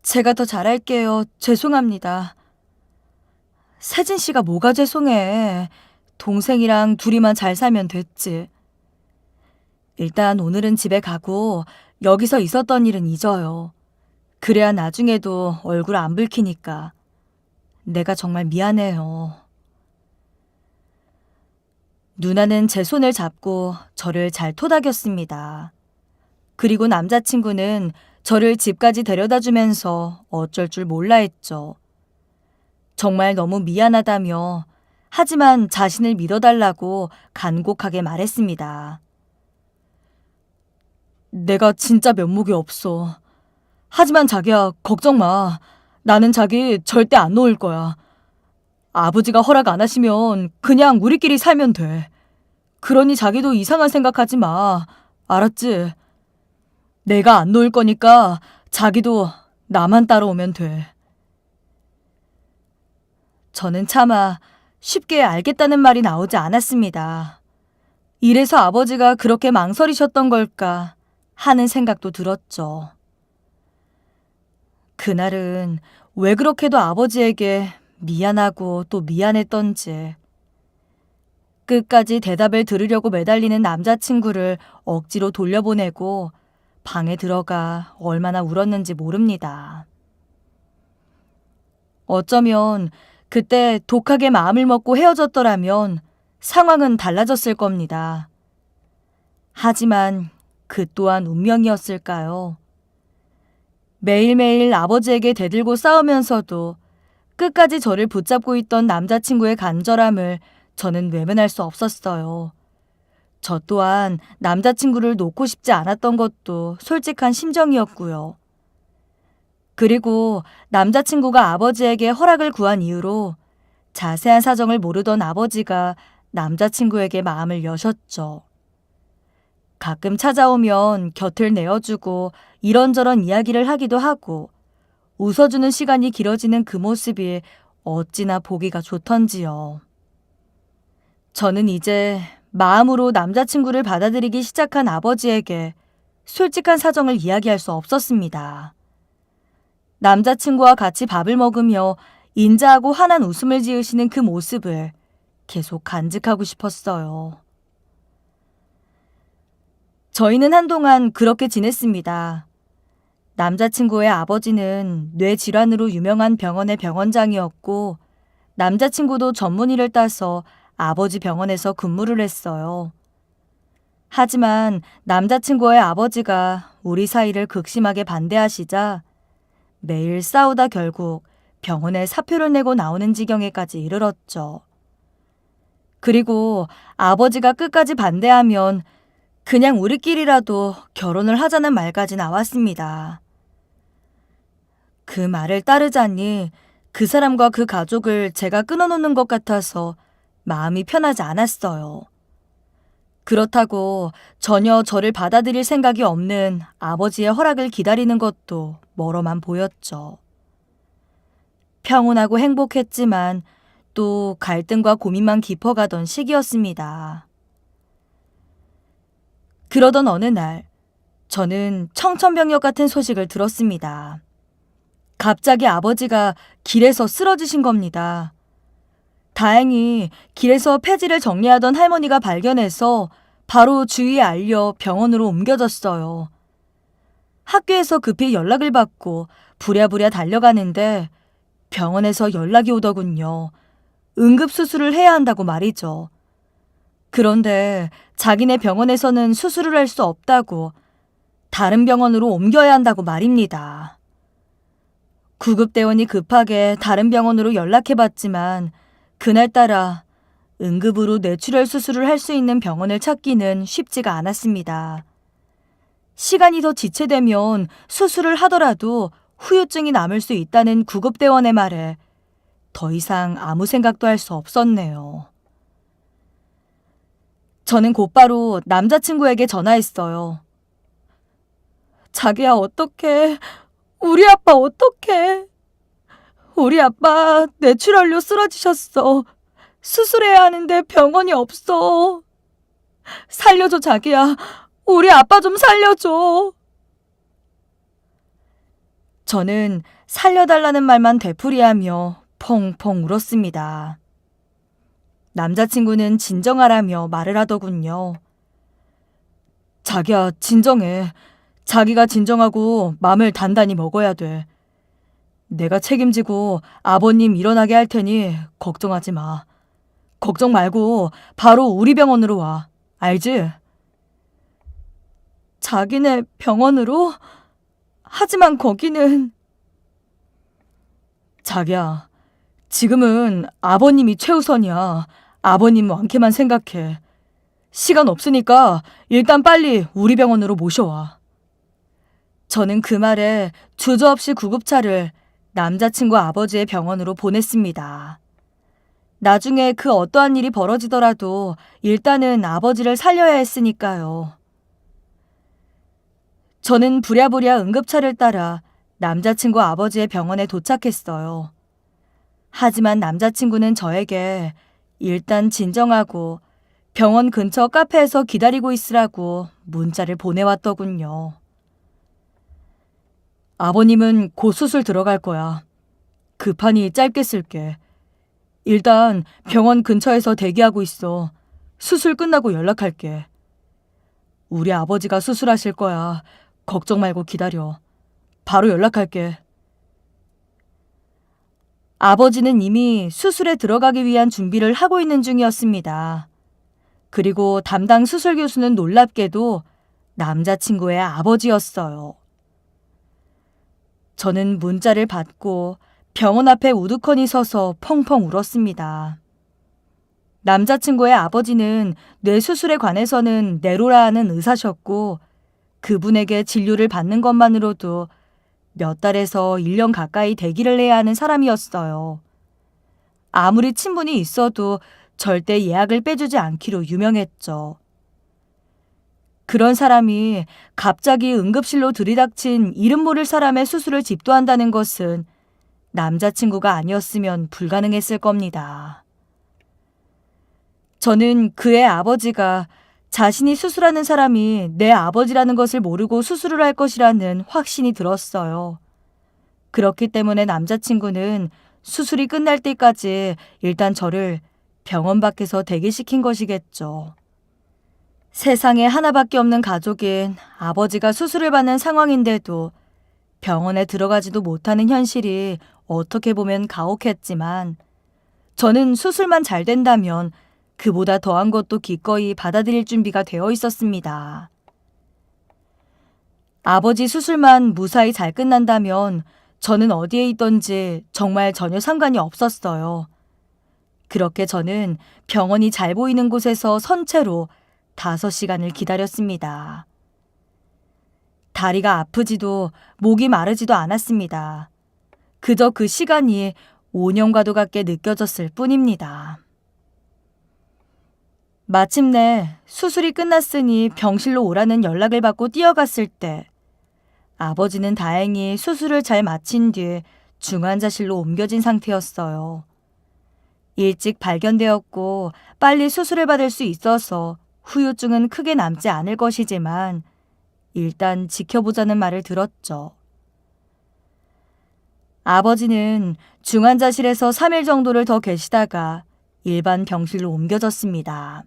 제가 더 잘할게요. 죄송합니다. 세진 씨가 뭐가 죄송해. 동생이랑 둘이만 잘 살면 됐지. 일단 오늘은 집에 가고 여기서 있었던 일은 잊어요. 그래야 나중에도 얼굴 안 붉히니까. 내가 정말 미안해요. 누나는 제 손을 잡고 저를 잘 토닥였습니다. 그리고 남자친구는 저를 집까지 데려다 주면서 어쩔 줄 몰라 했죠. 정말 너무 미안하다며 하지만 자신을 믿어달라고 간곡하게 말했습니다. 내가 진짜 면목이 없어. 하지만 자기야, 걱정 마. 나는 자기 절대 안 놓을 거야. 아버지가 허락 안 하시면 그냥 우리끼리 살면 돼. 그러니 자기도 이상한 생각하지 마. 알았지? 내가 안 놓을 거니까 자기도 나만 따라오면 돼. 저는 차마 쉽게 알겠다는 말이 나오지 않았습니다. 이래서 아버지가 그렇게 망설이셨던 걸까 하는 생각도 들었죠. 그날은 왜 그렇게도 아버지에게 미안하고 또 미안했던지. 끝까지 대답을 들으려고 매달리는 남자친구를 억지로 돌려보내고 방에 들어가 얼마나 울었는지 모릅니다. 어쩌면 그때 독하게 마음을 먹고 헤어졌더라면 상황은 달라졌을 겁니다. 하지만 그 또한 운명이었을까요? 매일매일 아버지에게 대들고 싸우면서도 끝까지 저를 붙잡고 있던 남자친구의 간절함을 저는 외면할 수 없었어요. 저 또한 남자친구를 놓고 싶지 않았던 것도 솔직한 심정이었고요. 그리고 남자친구가 아버지에게 허락을 구한 이후로 자세한 사정을 모르던 아버지가 남자친구에게 마음을 여셨죠. 가끔 찾아오면 곁을 내어주고 이런저런 이야기를 하기도 하고 웃어주는 시간이 길어지는 그 모습이 어찌나 보기가 좋던지요. 저는 이제 마음으로 남자친구를 받아들이기 시작한 아버지에게 솔직한 사정을 이야기할 수 없었습니다. 남자친구와 같이 밥을 먹으며 인자하고 환한 웃음을 지으시는 그 모습을 계속 간직하고 싶었어요. 저희는 한동안 그렇게 지냈습니다. 남자친구의 아버지는 뇌질환으로 유명한 병원의 병원장이었고 남자친구도 전문의를 따서 아버지 병원에서 근무를 했어요. 하지만 남자친구의 아버지가 우리 사이를 극심하게 반대하시자 매일 싸우다 결국 병원에 사표를 내고 나오는 지경에까지 이르렀죠. 그리고 아버지가 끝까지 반대하면 그냥 우리끼리라도 결혼을 하자는 말까지 나왔습니다. 그 말을 따르자니 그 사람과 그 가족을 제가 끊어놓는 것 같아서 마음이 편하지 않았어요. 그렇다고 전혀 저를 받아들일 생각이 없는 아버지의 허락을 기다리는 것도 멀어만 보였죠. 평온하고 행복했지만 또 갈등과 고민만 깊어가던 시기였습니다. 그러던 어느 날 저는 청천벽력 같은 소식을 들었습니다. 갑자기 아버지가 길에서 쓰러지신 겁니다. 다행히 길에서 폐지를 정리하던 할머니가 발견해서 바로 주위에 알려 병원으로 옮겨졌어요. 학교에서 급히 연락을 받고 부랴부랴 달려가는데 병원에서 연락이 오더군요. 응급수술을 해야 한다고 말이죠. 그런데 자기네 병원에서는 수술을 할 수 없다고 다른 병원으로 옮겨야 한다고 말입니다. 구급대원이 급하게 다른 병원으로 연락해봤지만 그날따라 응급으로 뇌출혈 수술을 할 수 있는 병원을 찾기는 쉽지가 않았습니다. 시간이 더 지체되면 수술을 하더라도 후유증이 남을 수 있다는 구급대원의 말에 더 이상 아무 생각도 할 수 없었네요. 저는 곧바로 남자친구에게 전화했어요. 자기야, 어떡해. 우리 아빠 어떡해. 우리 아빠 뇌출혈로 쓰러지셨어. 수술해야 하는데 병원이 없어. 살려줘, 자기야. 우리 아빠 좀 살려줘. 저는 살려달라는 말만 되풀이하며 펑펑 울었습니다. 남자친구는 진정하라며 말을 하더군요. 자기야, 진정해. 자기가 진정하고 맘을 단단히 먹어야 돼. 내가 책임지고 아버님 일어나게 할 테니 걱정하지 마. 걱정 말고 바로 우리 병원으로 와. 알지? 자기네 병원으로? 하지만 거기는... 자기야, 지금은 아버님이 최우선이야. 아버님 완쾌만 생각해. 시간 없으니까 일단 빨리 우리 병원으로 모셔와. 저는 그 말에 주저없이 구급차를 남자친구 아버지의 병원으로 보냈습니다. 나중에 그 어떠한 일이 벌어지더라도 일단은 아버지를 살려야 했으니까요. 저는 부랴부랴 응급차를 따라 남자친구 아버지의 병원에 도착했어요. 하지만 남자친구는 저에게 일단 진정하고 병원 근처 카페에서 기다리고 있으라고 문자를 보내왔더군요. 아버님은 곧 수술 들어갈 거야. 급하니 짧게 쓸게. 일단 병원 근처에서 대기하고 있어. 수술 끝나고 연락할게. 우리 아버지가 수술하실 거야. 걱정 말고 기다려. 바로 연락할게. 아버지는 이미 수술에 들어가기 위한 준비를 하고 있는 중이었습니다. 그리고 담당 수술 교수는 놀랍게도 남자친구의 아버지였어요. 저는 문자를 받고 병원 앞에 우두커니 서서 펑펑 울었습니다. 남자친구의 아버지는 뇌 수술에 관해서는 내로라 하는 의사셨고 그분에게 진료를 받는 것만으로도 몇 달에서 1년 가까이 대기를 해야 하는 사람이었어요. 아무리 친분이 있어도 절대 예약을 빼주지 않기로 유명했죠. 그런 사람이 갑자기 응급실로 들이닥친 이름 모를 사람의 수술을 집도한다는 것은 남자친구가 아니었으면 불가능했을 겁니다. 저는 그의 아버지가 자신이 수술하는 사람이 내 아버지라는 것을 모르고 수술을 할 것이라는 확신이 들었어요. 그렇기 때문에 남자친구는 수술이 끝날 때까지 일단 저를 병원 밖에서 대기시킨 것이겠죠. 세상에 하나밖에 없는 가족인 아버지가 수술을 받는 상황인데도 병원에 들어가지도 못하는 현실이 어떻게 보면 가혹했지만 저는 수술만 잘 된다면 그보다 더한 것도 기꺼이 받아들일 준비가 되어 있었습니다. 아버지 수술만 무사히 잘 끝난다면 저는 어디에 있던지 정말 전혀 상관이 없었어요. 그렇게 저는 병원이 잘 보이는 곳에서 선체로 5시간을 기다렸습니다. 다리가 아프지도 목이 마르지도 않았습니다. 그저 그 시간이 5년과도 같게 느껴졌을 뿐입니다. 마침내 수술이 끝났으니 병실로 오라는 연락을 받고 뛰어갔을 때 아버지는 다행히 수술을 잘 마친 뒤 중환자실로 옮겨진 상태였어요. 일찍 발견되었고 빨리 수술을 받을 수 있어서 후유증은 크게 남지 않을 것이지만 일단 지켜보자는 말을 들었죠. 아버지는 중환자실에서 3일 정도를 더 계시다가 일반 병실로 옮겨졌습니다.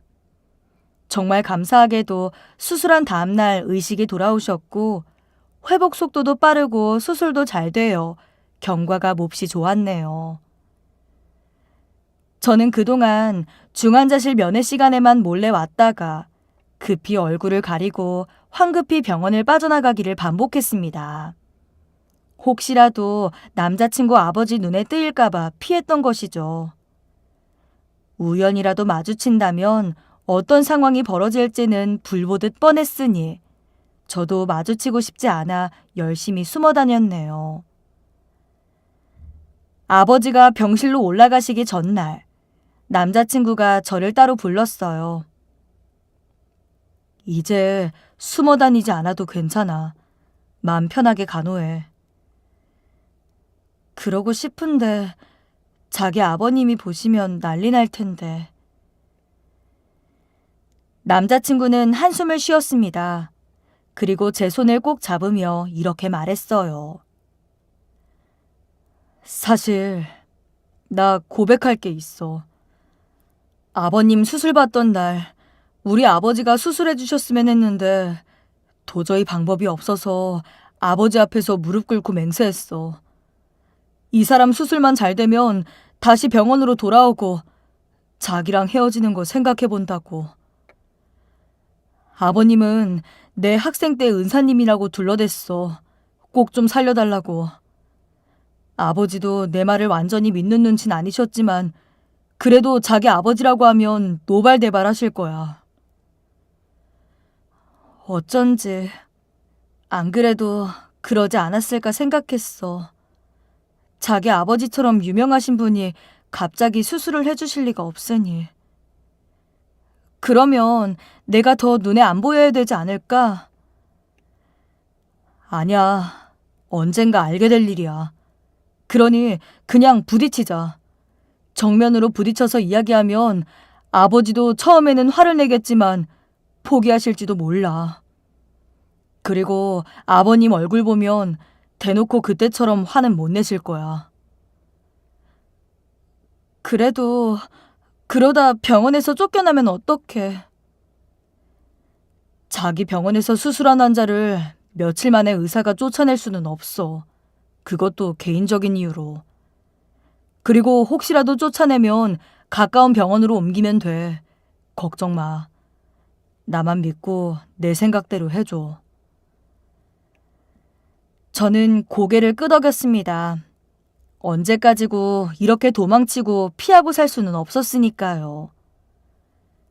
정말 감사하게도 수술한 다음날 의식이 돌아오셨고 회복 속도도 빠르고 수술도 잘 되어 경과가 몹시 좋았네요. 저는 그동안 중환자실 면회 시간에만 몰래 왔다가 급히 얼굴을 가리고 황급히 병원을 빠져나가기를 반복했습니다. 혹시라도 남자친구 아버지 눈에 띄일까봐 피했던 것이죠. 우연이라도 마주친다면 어떤 상황이 벌어질지는 불보듯 뻔했으니 저도 마주치고 싶지 않아 열심히 숨어 다녔네요. 아버지가 병실로 올라가시기 전날 남자친구가 저를 따로 불렀어요. 이제 숨어 다니지 않아도 괜찮아. 마음 편하게 간호해. 그러고 싶은데 자기 아버님이 보시면 난리 날 텐데. 남자친구는 한숨을 쉬었습니다. 그리고 제 손을 꼭 잡으며 이렇게 말했어요. 사실 나 고백할 게 있어. 아버님 수술 받던 날 우리 아버지가 수술해 주셨으면 했는데 도저히 방법이 없어서 아버지 앞에서 무릎 꿇고 맹세했어. 이 사람 수술만 잘 되면 다시 병원으로 돌아오고 자기랑 헤어지는 거 생각해 본다고. 아버님은 내 학생 때 은사님이라고 둘러댔어. 꼭 좀 살려달라고. 아버지도 내 말을 완전히 믿는 눈치는 아니셨지만 그래도 자기 아버지라고 하면 노발대발 하실 거야. 어쩐지 안 그래도 그러지 않았을까 생각했어. 자기 아버지처럼 유명하신 분이 갑자기 수술을 해주실 리가 없으니. 그러면 내가 더 눈에 안 보여야 되지 않을까? 아니야. 언젠가 알게 될 일이야. 그러니 그냥 부딪히자. 정면으로 부딪혀서 이야기하면 아버지도 처음에는 화를 내겠지만 포기하실지도 몰라. 그리고 아버님 얼굴 보면 대놓고 그때처럼 화는 못 내실 거야. 그래도 그러다 병원에서 쫓겨나면 어떡해. 자기 병원에서 수술한 환자를 며칠 만에 의사가 쫓아낼 수는 없어. 그것도 개인적인 이유로. 그리고 혹시라도 쫓아내면 가까운 병원으로 옮기면 돼. 걱정 마. 나만 믿고 내 생각대로 해줘. 저는 고개를 끄덕였습니다. 언제까지고 이렇게 도망치고 피하고 살 수는 없었으니까요.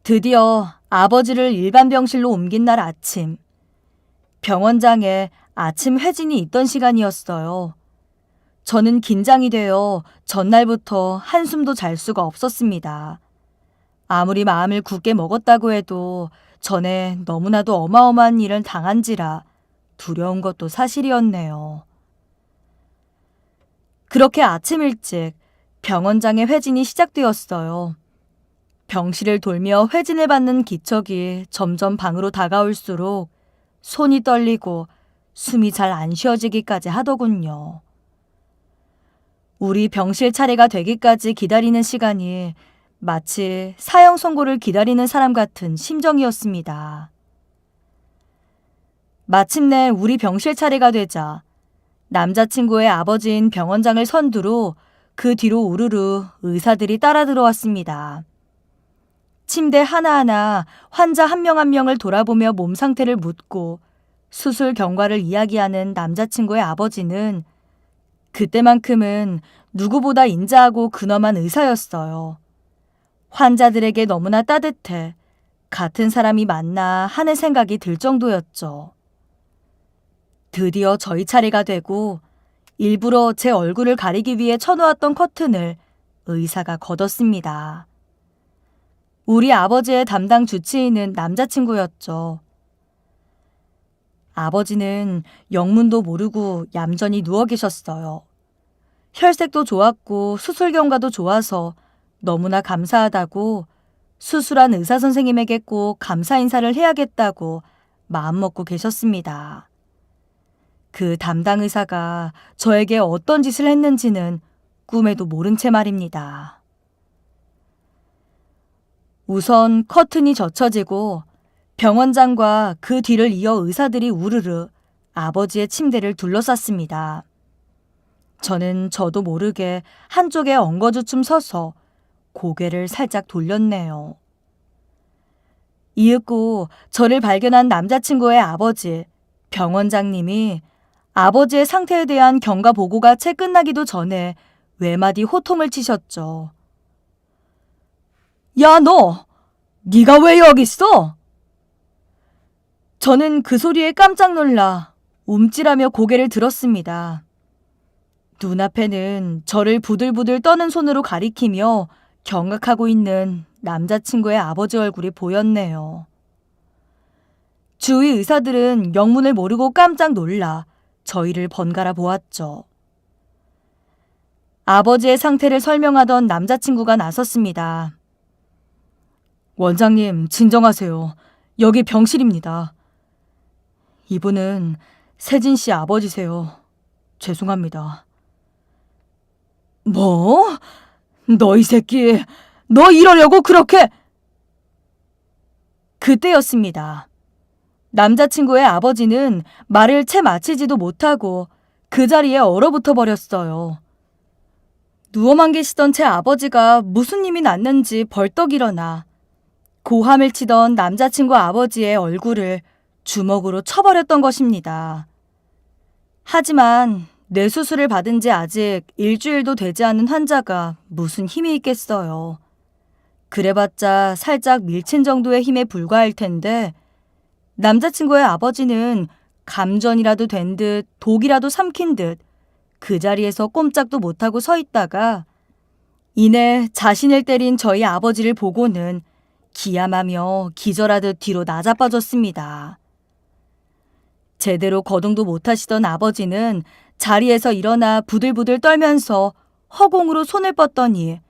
드디어 아버지를 일반 병실로 옮긴 날 아침. 병원장에 아침 회진이 있던 시간이었어요. 저는 긴장이 되어 전날부터 한숨도 잘 수가 없었습니다. 아무리 마음을 굳게 먹었다고 해도 전에 너무나도 어마어마한 일을 당한지라 두려운 것도 사실이었네요. 그렇게 아침 일찍 병원장의 회진이 시작되었어요. 병실을 돌며 회진을 받는 기척이 점점 방으로 다가올수록 손이 떨리고 숨이 잘 안 쉬어지기까지 하더군요. 우리 병실 차례가 되기까지 기다리는 시간이 마치 사형 선고를 기다리는 사람 같은 심정이었습니다. 마침내 우리 병실 차례가 되자 남자친구의 아버지인 병원장을 선두로 그 뒤로 우르르 의사들이 따라 들어왔습니다. 침대 하나하나 환자 한 명 한 명을 돌아보며 몸 상태를 묻고 수술 경과를 이야기하는 남자친구의 아버지는 그때만큼은 누구보다 인자하고 근엄한 의사였어요. 환자들에게 너무나 따뜻해 같은 사람이 맞나 하는 생각이 들 정도였죠. 드디어 저희 차례가 되고 일부러 제 얼굴을 가리기 위해 쳐놓았던 커튼을 의사가 걷었습니다. 우리 아버지의 담당 주치의는 남자친구였죠. 아버지는 영문도 모르고 얌전히 누워 계셨어요. 혈색도 좋았고 수술 경과도 좋아서 너무나 감사하다고 수술한 의사 선생님에게 꼭 감사 인사를 해야겠다고 마음먹고 계셨습니다. 그 담당 의사가 저에게 어떤 짓을 했는지는 꿈에도 모른 채 말입니다. 우선 커튼이 젖혀지고 병원장과 그 뒤를 이어 의사들이 우르르 아버지의 침대를 둘러쌌습니다. 저는 저도 모르게 한쪽에 엉거주춤 서서 고개를 살짝 돌렸네요. 이윽고 저를 발견한 남자친구의 아버지, 병원장님이 아버지의 상태에 대한 경과 보고가 채 끝나기도 전에 외마디 호통을 치셨죠. 야, 너! 네가 왜 여기 있어? 저는 그 소리에 깜짝 놀라 움찔하며 고개를 들었습니다. 눈앞에는 저를 부들부들 떠는 손으로 가리키며 경악하고 있는 남자친구의 아버지 얼굴이 보였네요. 주위 의사들은 영문을 모르고 깜짝 놀라 저희를 번갈아 보았죠. 아버지의 상태를 설명하던 남자친구가 나섰습니다. 원장님, 진정하세요. 여기 병실입니다. 이분은 세진 씨 아버지세요. 죄송합니다. 뭐? 너 이 새끼, 너 이러려고 그렇게... 그때였습니다. 남자친구의 아버지는 말을 채 마치지도 못하고 그 자리에 얼어붙어 버렸어요. 누워만 계시던 제 아버지가 무슨 힘이 났는지 벌떡 일어나 고함을 치던 남자친구 아버지의 얼굴을 주먹으로 쳐버렸던 것입니다. 하지만 뇌수술을 받은 지 아직 일주일도 되지 않은 환자가 무슨 힘이 있겠어요. 그래봤자 살짝 밀친 정도의 힘에 불과할 텐데 남자친구의 아버지는 감전이라도 된 듯 독이라도 삼킨 듯 그 자리에서 꼼짝도 못하고 서 있다가 이내 자신을 때린 저희 아버지를 보고는 기함하며 기절하듯 뒤로 나자빠졌습니다. 제대로 거동도 못하시던 아버지는 자리에서 일어나 부들부들 떨면서 허공으로 손을 뻗더니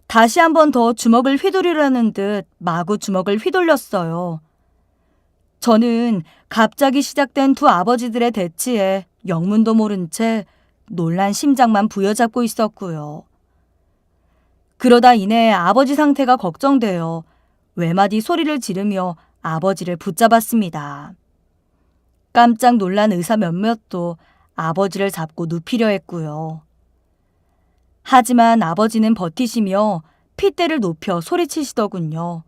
다시 한 번 더 주먹을 휘두르려는 듯 마구 주먹을 휘둘렀어요. 저는 갑자기 시작된 두 아버지들의 대치에 영문도 모른 채 놀란 심장만 부여잡고 있었고요. 그러다 이내 아버지 상태가 걱정되어 외마디 소리를 지르며 아버지를 붙잡았습니다. 깜짝 놀란 의사 몇몇도 아버지를 잡고 눕히려 했고요. 하지만 아버지는 버티시며 핏대를 높여 소리치시더군요.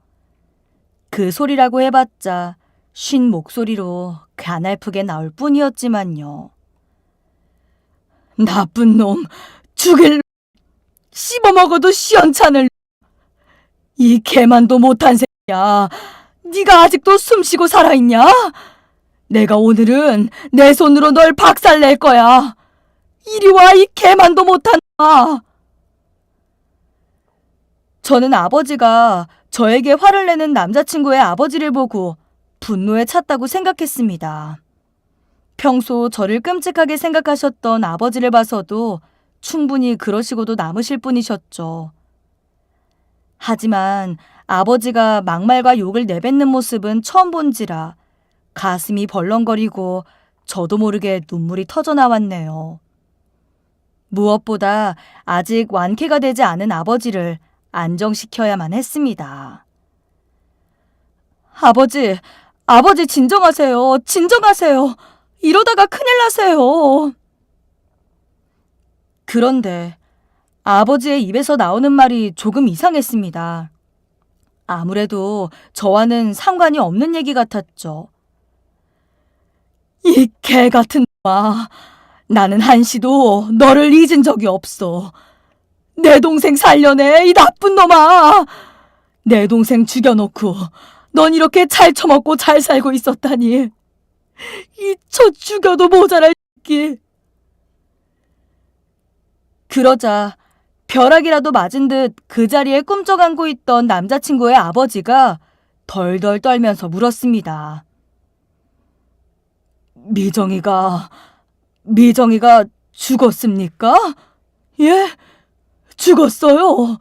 그 소리라고 해봤자 쉰 목소리로 가날프게 나올 뿐이었지만요. 나쁜 놈, 죽일 놈, 씹어먹어도 시원찮을 놈. 이 개만도 못한 새끼야. 네가 아직도 숨쉬고 살아있냐? 내가 오늘은 내 손으로 널 박살낼 거야. 이리 와, 이 개만도 못한 놈아. 저는 아버지가 저에게 화를 내는 남자친구의 아버지를 보고 분노에 찼다고 생각했습니다. 평소 저를 끔찍하게 생각하셨던 아버지를 봐서도 충분히 그러시고도 남으실 분이셨죠. 하지만 아버지가 막말과 욕을 내뱉는 모습은 처음 본지라 가슴이 벌렁거리고 저도 모르게 눈물이 터져 나왔네요. 무엇보다 아직 완쾌가 되지 않은 아버지를 안정시켜야만 했습니다. 아버지 진정하세요. 진정하세요. 이러다가 큰일 나세요. 그런데 아버지의 입에서 나오는 말이 조금 이상했습니다. 아무래도 저와는 상관이 없는 얘기 같았죠. 이 개 같은 놈아, 나는 한시도 너를 잊은 적이 없어. 내 동생 살려내, 이 나쁜 놈아. 내 동생 죽여놓고 넌 이렇게 잘 처먹고 잘 살고 있었다니. 이 저 죽여도 모자랄 새끼. 그러자 벼락이라도 맞은 듯 그 자리에 꿈쩍 안고 있던 남자친구의 아버지가 덜덜 떨면서 물었습니다. 미정이가 죽었습니까? 예? 죽었어요.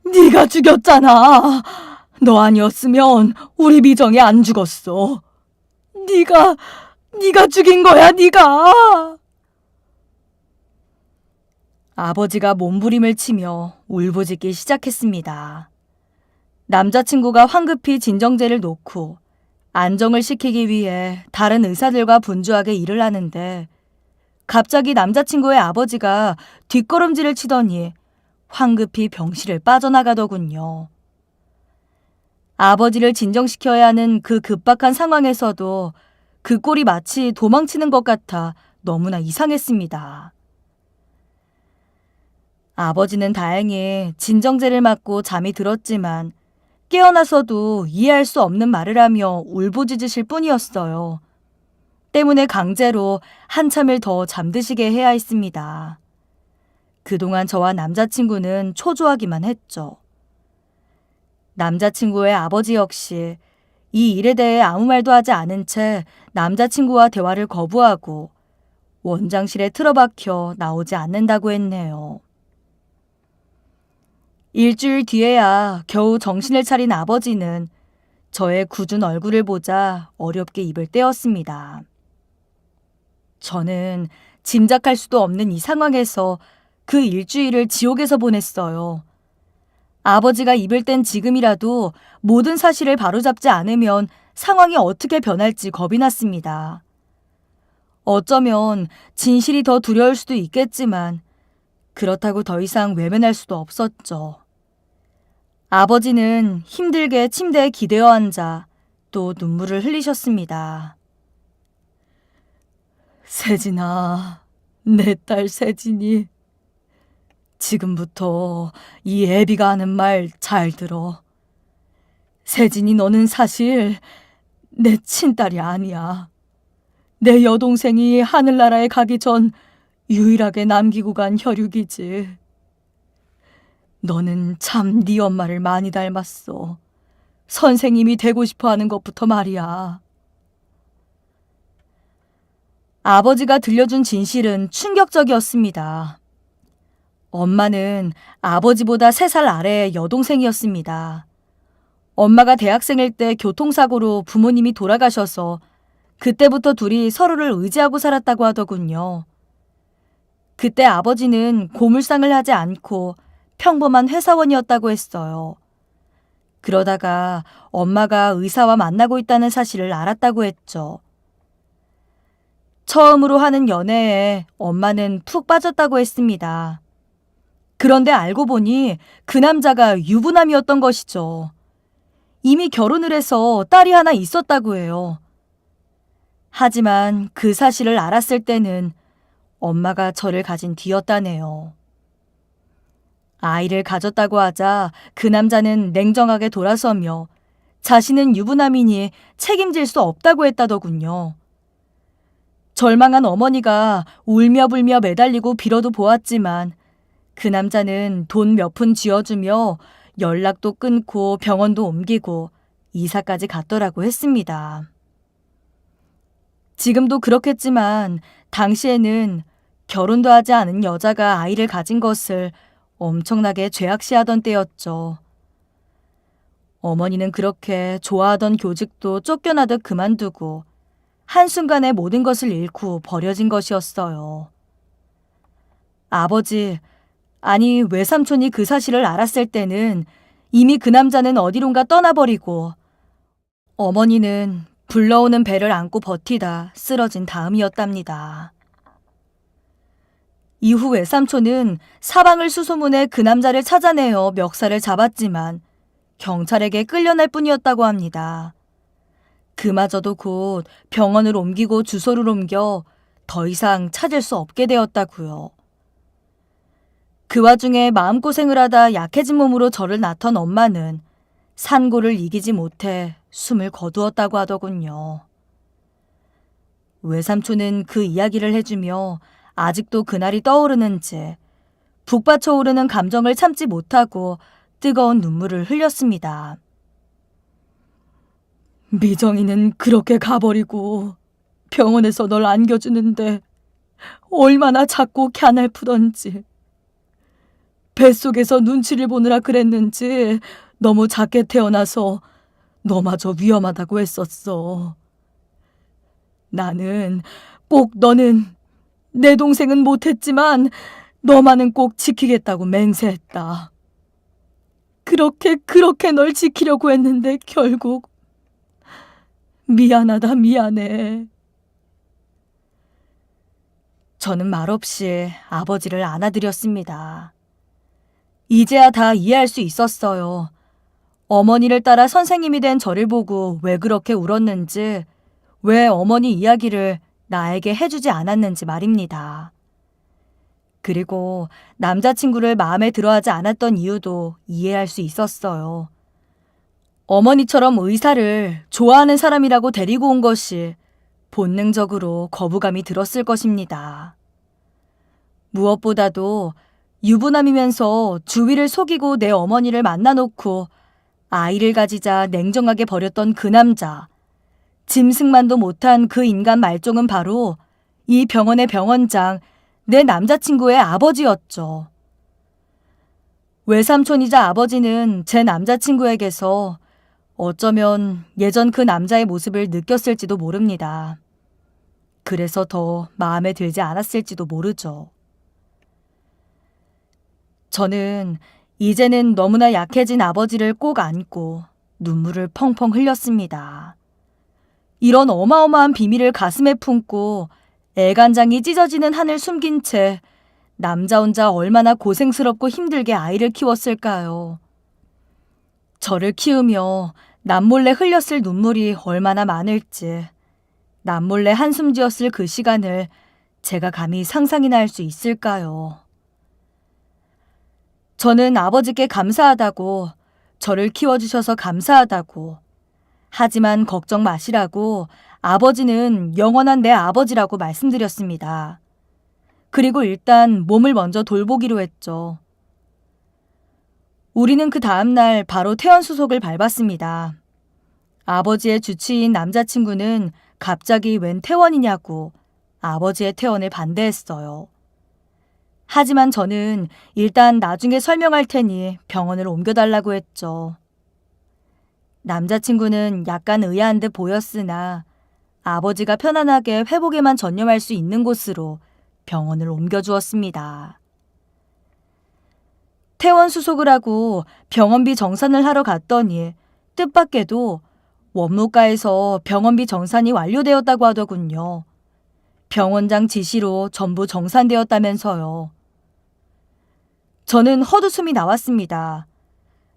네가 죽였잖아. 너 아니었으면 우리 미정이 안 죽었어. 네가 죽인 거야, 네가. 아버지가 몸부림을 치며 울부짖기 시작했습니다. 남자친구가 황급히 진정제를 놓고 안정을 시키기 위해 다른 의사들과 분주하게 일을 하는데 갑자기 남자친구의 아버지가 뒷걸음질을 치더니 황급히 병실을 빠져나가더군요. 아버지를 진정시켜야 하는 그 급박한 상황에서도 그 꼴이 마치 도망치는 것 같아 너무나 이상했습니다. 아버지는 다행히 진정제를 맞고 잠이 들었지만 깨어나서도 이해할 수 없는 말을 하며 울부짖으실 뿐이었어요. 때문에 강제로 한참을 더 잠드시게 해야 했습니다. 그동안 저와 남자친구는 초조하기만 했죠. 남자친구의 아버지 역시 이 일에 대해 아무 말도 하지 않은 채 남자친구와 대화를 거부하고 원장실에 틀어박혀 나오지 않는다고 했네요. 일주일 뒤에야 겨우 정신을 차린 아버지는 저의 굳은 얼굴을 보자 어렵게 입을 떼었습니다. 저는 짐작할 수도 없는 이 상황에서 그 일주일을 지옥에서 보냈어요. 아버지가 입을 뗀 지금이라도 모든 사실을 바로잡지 않으면 상황이 어떻게 변할지 겁이 났습니다. 어쩌면 진실이 더 두려울 수도 있겠지만 그렇다고 더 이상 외면할 수도 없었죠. 아버지는 힘들게 침대에 기대어 앉아 또 눈물을 흘리셨습니다. 세진아, 내 딸 세진이. 지금부터 이 애비가 하는 말 잘 들어. 세진이 너는 사실 내 친딸이 아니야. 내 여동생이 하늘나라에 가기 전 유일하게 남기고 간 혈육이지. 너는 참 네 엄마를 많이 닮았어. 선생님이 되고 싶어 하는 것부터 말이야. 아버지가 들려준 진실은 충격적이었습니다. 엄마는 아버지보다 3살 아래의 여동생이었습니다. 엄마가 대학생일 때 교통사고로 부모님이 돌아가셔서 그때부터 둘이 서로를 의지하고 살았다고 하더군요. 그때 아버지는 고물상을 하지 않고 평범한 회사원이었다고 했어요. 그러다가 엄마가 의사와 만나고 있다는 사실을 알았다고 했죠. 처음으로 하는 연애에 엄마는 푹 빠졌다고 했습니다. 그런데 알고 보니 그 남자가 유부남이었던 것이죠. 이미 결혼을 해서 딸이 하나 있었다고 해요. 하지만 그 사실을 알았을 때는 엄마가 저를 가진 뒤였다네요. 아이를 가졌다고 하자 그 남자는 냉정하게 돌아서며 자신은 유부남이니 책임질 수 없다고 했다더군요. 절망한 어머니가 울며불며 매달리고 빌어도 보았지만 그 남자는 돈 몇 푼 쥐어주며 연락도 끊고 병원도 옮기고 이사까지 갔더라고 했습니다. 지금도 그렇겠지만 당시에는 결혼도 하지 않은 여자가 아이를 가진 것을 엄청나게 죄악시하던 때였죠. 어머니는 그렇게 좋아하던 교직도 쫓겨나듯 그만두고 한순간에 모든 것을 잃고 버려진 것이었어요. 아버지, 아니 외삼촌이 그 사실을 알았을 때는 이미 그 남자는 어디론가 떠나버리고 어머니는 불러오는 배를 안고 버티다 쓰러진 다음이었답니다. 이후 외삼촌은 사방을 수소문해 그 남자를 찾아내어 멱살을 잡았지만 경찰에게 끌려날 뿐이었다고 합니다. 그마저도 곧 병원을 옮기고 주소를 옮겨 더 이상 찾을 수 없게 되었다고요. 그 와중에 마음고생을 하다 약해진 몸으로 저를 낳던 엄마는 산고를 이기지 못해 숨을 거두었다고 하더군요. 외삼촌은 그 이야기를 해주며 아직도 그날이 떠오르는지 북받쳐 오르는 감정을 참지 못하고 뜨거운 눈물을 흘렸습니다. 미정이는 그렇게 가버리고 병원에서 널 안겨주는데 얼마나 작고 갸냘프던지. 뱃속에서 눈치를 보느라 그랬는지 너무 작게 태어나서 너마저 위험하다고 했었어. 나는 꼭 너는 내 동생은 못했지만 너만은 꼭 지키겠다고 맹세했다. 그렇게 널 지키려고 했는데 결국 미안하다 미안해. 저는 말없이 아버지를 안아드렸습니다. 이제야 다 이해할 수 있었어요. 어머니를 따라 선생님이 된 저를 보고 왜 그렇게 울었는지, 왜 어머니 이야기를 나에게 해주지 않았는지 말입니다. 그리고 남자친구를 마음에 들어하지 않았던 이유도 이해할 수 있었어요. 어머니처럼 의사를 좋아하는 사람이라고 데리고 온 것이 본능적으로 거부감이 들었을 것입니다. 무엇보다도 유부남이면서 주위를 속이고 내 어머니를 만나놓고 아이를 가지자 냉정하게 버렸던 그 남자, 짐승만도 못한 그 인간 말종은 바로 이 병원의 병원장, 내 남자친구의 아버지였죠. 외삼촌이자 아버지는 제 남자친구에게서 어쩌면 예전 그 남자의 모습을 느꼈을지도 모릅니다. 그래서 더 마음에 들지 않았을지도 모르죠. 저는 이제는 너무나 약해진 아버지를 꼭 안고 눈물을 펑펑 흘렸습니다. 이런 어마어마한 비밀을 가슴에 품고 애간장이 찢어지는 한을 숨긴 채 남자 혼자 얼마나 고생스럽고 힘들게 아이를 키웠을까요? 저를 키우며 남몰래 흘렸을 눈물이 얼마나 많을지, 남몰래 한숨 지었을 그 시간을 제가 감히 상상이나 할 수 있을까요? 저는 아버지께 감사하다고, 저를 키워주셔서 감사하다고, 하지만 걱정 마시라고 아버지는 영원한 내 아버지라고 말씀드렸습니다. 그리고 일단 몸을 먼저 돌보기로 했죠. 우리는 그 다음날 바로 퇴원수속을 밟았습니다. 아버지의 주치인 남자친구는 갑자기 웬 퇴원이냐고 아버지의 퇴원을 반대했어요. 하지만 저는 일단 나중에 설명할 테니 병원을 옮겨달라고 했죠. 남자친구는 약간 의아한 듯 보였으나 아버지가 편안하게 회복에만 전념할 수 있는 곳으로 병원을 옮겨주었습니다. 퇴원 수속을 하고 병원비 정산을 하러 갔더니 뜻밖에도 원무과에서 병원비 정산이 완료되었다고 하더군요. 병원장 지시로 전부 정산되었다면서요. 저는 헛웃음이 나왔습니다.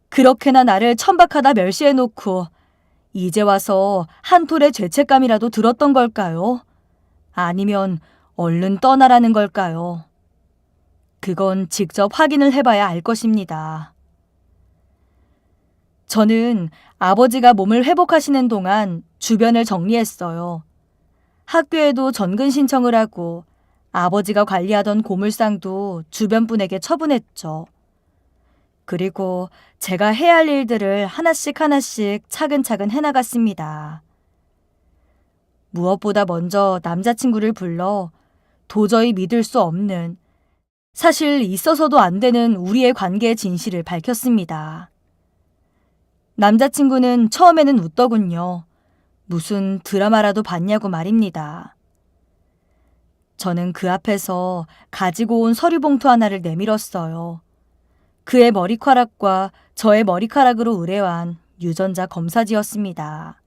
그렇게나 나를 천박하다 멸시해놓고 이제 와서 한 톨의 죄책감이라도 들었던 걸까요? 아니면 얼른 떠나라는 걸까요? 그건 직접 확인을 해봐야 알 것입니다. 저는 아버지가 몸을 회복하시는 동안 주변을 정리했어요. 학교에도 전근 신청을 하고 아버지가 관리하던 고물상도 주변 분에게 처분했죠. 그리고 제가 해야 할 일들을 하나씩 차근차근 해나갔습니다. 무엇보다 먼저 남자친구를 불러 도저히 믿을 수 없는, 사실 있어서도 안 되는 우리의 관계의 진실을 밝혔습니다. 남자친구는 처음에는 웃더군요. 무슨 드라마라도 봤냐고 말입니다. 저는 그 앞에서 가지고 온 서류 봉투 하나를 내밀었어요. 그의 머리카락과 저의 머리카락으로 의뢰한 유전자 검사지였습니다.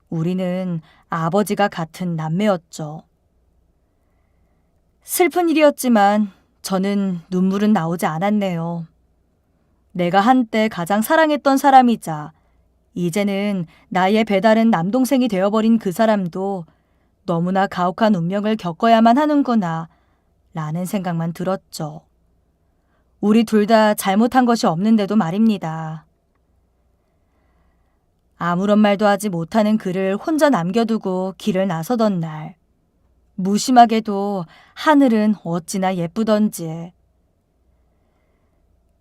우리는 아버지가 같은 남매였죠. 슬픈 일이었지만 저는 눈물은 나오지 않았네요. 내가 한때 가장 사랑했던 사람이자 이제는 나의 배다른 남동생이 되어버린 그 사람도 너무나 가혹한 운명을 겪어야만 하는구나 라는 생각만 들었죠. 우리 둘 다 잘못한 것이 없는데도 말입니다. 아무런 말도 하지 못하는 그를 혼자 남겨두고 길을 나서던 날, 무심하게도 하늘은 어찌나 예쁘던지.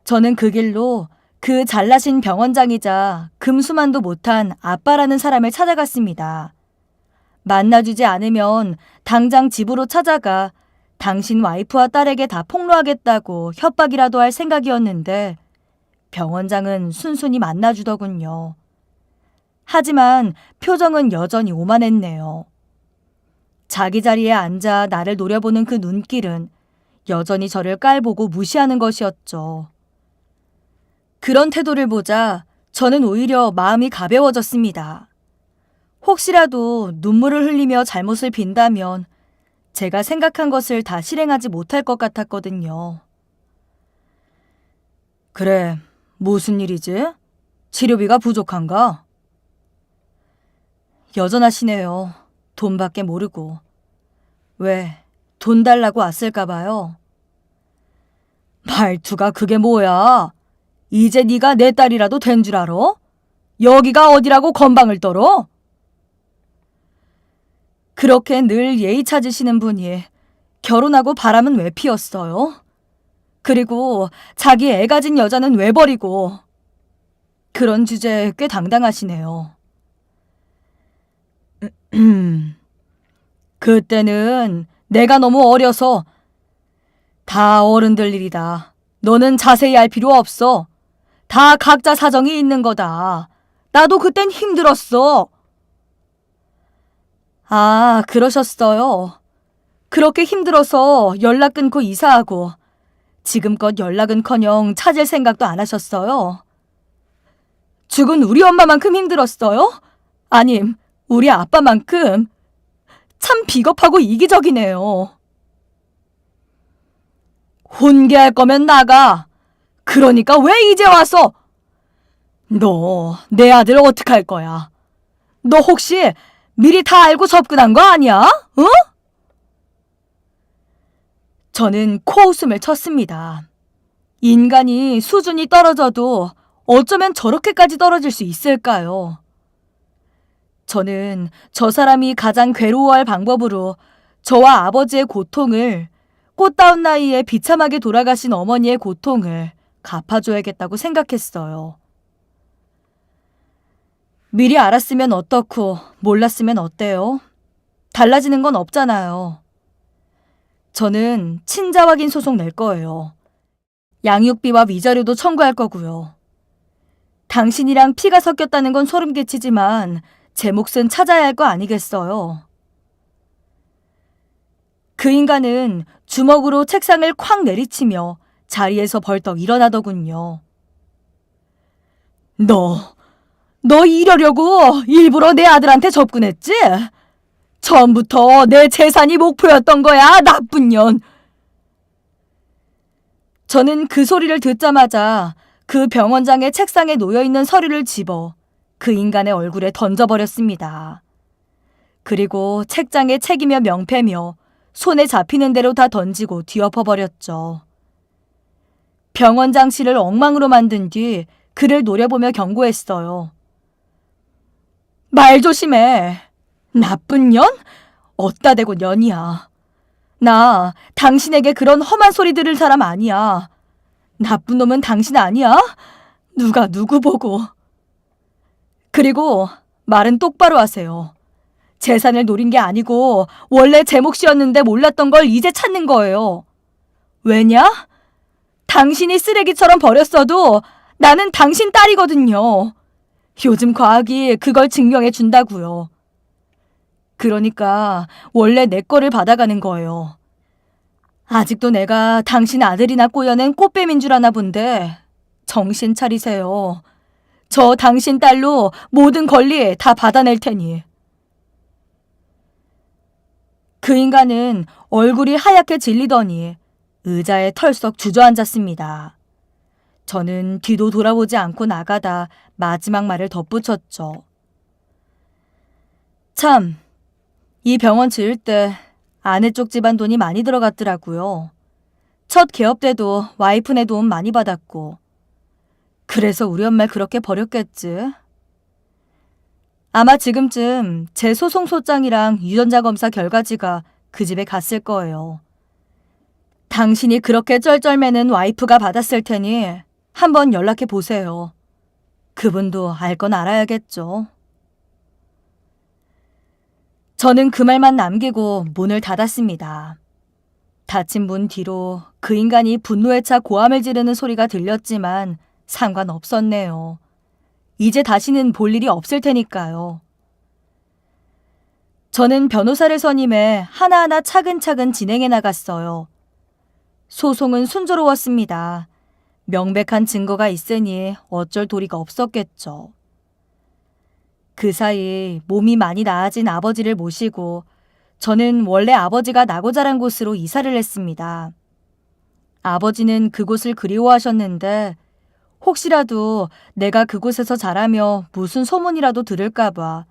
저는 그 길로 그 잘나신 병원장이자 금수만도 못한 아빠라는 사람을 찾아갔습니다. 만나주지 않으면 당장 집으로 찾아가 당신 와이프와 딸에게 다 폭로하겠다고 협박이라도 할 생각이었는데 병원장은 순순히 만나주더군요. 하지만 표정은 여전히 오만했네요. 자기 자리에 앉아 나를 노려보는 그 눈길은 여전히 저를 깔보고 무시하는 것이었죠. 그런 태도를 보자 저는 오히려 마음이 가벼워졌습니다. 혹시라도 눈물을 흘리며 잘못을 빈다면 제가 생각한 것을 다 실행하지 못할 것 같았거든요. 그래, 무슨 일이지? 치료비가 부족한가? 여전하시네요. 돈밖에 모르고. 왜, 돈 달라고 왔을까 봐요. 말투가 그게 뭐야? 이제 네가 내 딸이라도 된 줄 알아? 여기가 어디라고 건방을 떨어? 그렇게 늘 예의 찾으시는 분이 결혼하고 바람은 왜 피웠어요? 그리고 자기 애 가진 여자는 왜 버리고? 그런 주제 꽤 당당하시네요. 그때는 내가 너무 어려서. 다 어른들 일이다. 너는 자세히 알 필요 없어. 다 각자 사정이 있는 거다. 나도 그땐 힘들었어. 아, 그러셨어요. 그렇게 힘들어서 연락 끊고 이사하고 지금껏 연락은커녕 찾을 생각도 안 하셨어요. 죽은 우리 엄마만큼 힘들었어요? 아님, 우리 아빠만큼? 참 비겁하고 이기적이네요. 훈계할 거면 나가. 그러니까 왜 이제 와서? 너 내 아들 어떡할 거야? 너 혹시 미리 다 알고 접근한 거 아니야? 어? 저는 코웃음을 쳤습니다. 인간이 수준이 떨어져도 어쩌면 저렇게까지 떨어질 수 있을까요? 저는 저 사람이 가장 괴로워할 방법으로 저와 아버지의 고통을, 꽃다운 나이에 비참하게 돌아가신 어머니의 고통을 갚아줘야겠다고 생각했어요. 미리 알았으면 어떻고 몰랐으면 어때요? 달라지는 건 없잖아요. 저는 친자 확인 소송 낼 거예요. 양육비와 위자료도 청구할 거고요. 당신이랑 피가 섞였다는 건 소름 끼치지만 제 몫은 찾아야 할 거 아니겠어요? 그 인간은 주먹으로 책상을 콱 내리치며 자리에서 벌떡 일어나더군요. 너 이러려고 일부러 내 아들한테 접근했지? 처음부터 내 재산이 목표였던 거야, 나쁜 년. 저는 그 소리를 듣자마자 그 병원장의 책상에 놓여있는 서류를 집어 그 인간의 얼굴에 던져버렸습니다. 그리고 책장에 책이며 명패며 손에 잡히는 대로 다 던지고 뒤엎어버렸죠. 병원장 씨를 엉망으로 만든 뒤 그를 노려보며 경고했어요. 말 조심해. 나쁜 년? 어따 대고 년이야. 나 당신에게 그런 험한 소리 들을 사람 아니야. 나쁜 놈은 당신 아니야? 누가 누구 보고. 그리고 말은 똑바로 하세요. 재산을 노린 게 아니고 원래 제 몫이었는데 몰랐던 걸 이제 찾는 거예요. 왜냐? 당신이 쓰레기처럼 버렸어도 나는 당신 딸이거든요. 요즘 과학이 그걸 증명해 준다고요. 그러니까 원래 내 거를 받아가는 거예요. 아직도 내가 당신 아들이나 꼬여낸 꽃뱀인 줄 아나 본데 정신 차리세요. 저 당신 딸로 모든 권리 다 받아낼 테니. 그 인간은 얼굴이 하얗게 질리더니 의자에 털썩 주저앉았습니다. 저는 뒤도 돌아보지 않고 나가다 마지막 말을 덧붙였죠. 참, 이 병원 지을 때 아내 쪽 집안 돈이 많이 들어갔더라고요. 첫 개업 때도 와이프네 도움 많이 받았고. 그래서 우리 엄마를 그렇게 버렸겠지. 아마 지금쯤 제 소송 소장이랑 유전자 검사 결과지가 그 집에 갔을 거예요. 당신이 그렇게 쩔쩔매는 와이프가 받았을 테니 한번 연락해 보세요. 그분도 알 건 알아야겠죠. 저는 그 말만 남기고 문을 닫았습니다. 닫힌 문 뒤로 그 인간이 분노에 차 고함을 지르는 소리가 들렸지만 상관없었네요. 이제 다시는 볼 일이 없을 테니까요. 저는 변호사를 선임해 하나하나 차근차근 진행해 나갔어요. 소송은 순조로웠습니다. 명백한 증거가 있으니 어쩔 도리가 없었겠죠. 그 사이 몸이 많이 나아진 아버지를 모시고 저는 원래 아버지가 나고 자란 곳으로 이사를 했습니다. 아버지는 그곳을 그리워하셨는데 혹시라도 내가 그곳에서 자라며 무슨 소문이라도 들을까봐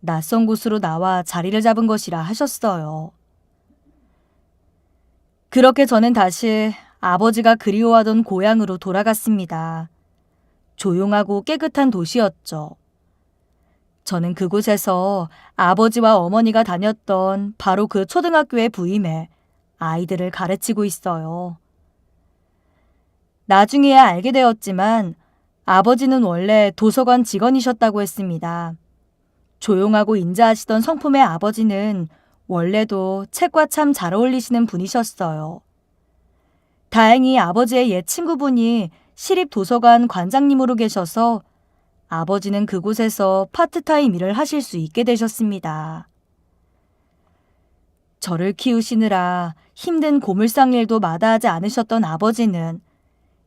낯선 곳으로 나와 자리를 잡은 것이라 하셨어요. 그렇게 저는 다시 아버지가 그리워하던 고향으로 돌아갔습니다. 조용하고 깨끗한 도시였죠. 저는 그곳에서 아버지와 어머니가 다녔던 바로 그 초등학교에 부임해 아이들을 가르치고 있어요. 나중에야 알게 되었지만 아버지는 원래 도서관 직원이셨다고 했습니다. 조용하고 인자하시던 성품의 아버지는 원래도 책과 참 잘 어울리시는 분이셨어요. 다행히 아버지의 옛 친구분이 시립도서관 관장님으로 계셔서 아버지는 그곳에서 파트타임 일을 하실 수 있게 되셨습니다. 저를 키우시느라 힘든 고물상 일도 마다하지 않으셨던 아버지는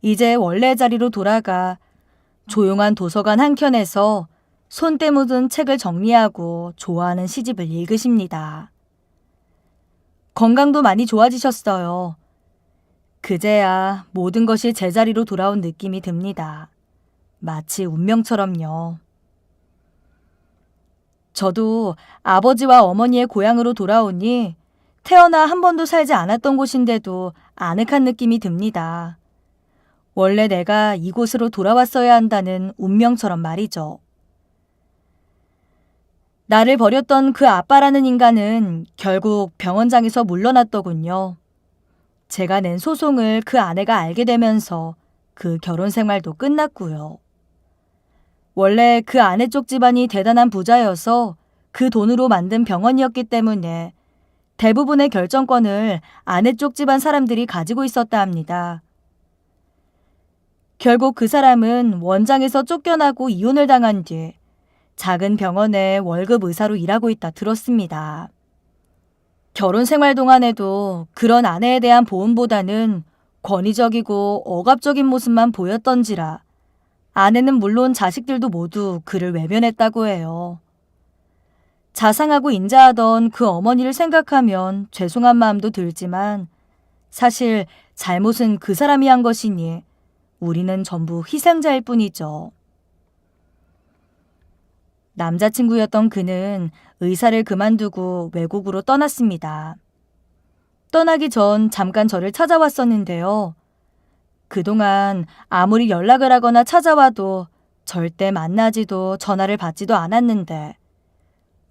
이제 원래 자리로 돌아가 조용한 도서관 한켠에서 손때 묻은 책을 정리하고 좋아하는 시집을 읽으십니다. 건강도 많이 좋아지셨어요. 그제야 모든 것이 제자리로 돌아온 느낌이 듭니다. 마치 운명처럼요. 저도 아버지와 어머니의 고향으로 돌아오니 태어나 한 번도 살지 않았던 곳인데도 아늑한 느낌이 듭니다. 원래 내가 이곳으로 돌아왔어야 한다는 운명처럼 말이죠. 나를 버렸던 그 아빠라는 인간은 결국 병원장에서 물러났더군요. 제가 낸 소송을 그 아내가 알게 되면서 그 결혼 생활도 끝났고요. 원래 그 아내 쪽 집안이 대단한 부자여서 그 돈으로 만든 병원이었기 때문에 대부분의 결정권을 아내 쪽 집안 사람들이 가지고 있었다 합니다. 결국 그 사람은 원장에서 쫓겨나고 이혼을 당한 뒤 작은 병원에 월급 의사로 일하고 있다 들었습니다. 결혼 생활 동안에도 그런 아내에 대한 보험보다는 권위적이고 억압적인 모습만 보였던지라 아내는 물론 자식들도 모두 그를 외면했다고 해요. 자상하고 인자하던 그 어머니를 생각하면 죄송한 마음도 들지만 사실 잘못은 그 사람이 한 것이니 우리는 전부 희생자일 뿐이죠. 남자친구였던 그는 의사를 그만두고 외국으로 떠났습니다. 떠나기 전 잠깐 저를 찾아왔었는데요. 그동안 아무리 연락을 하거나 찾아와도 절대 만나지도 전화를 받지도 않았는데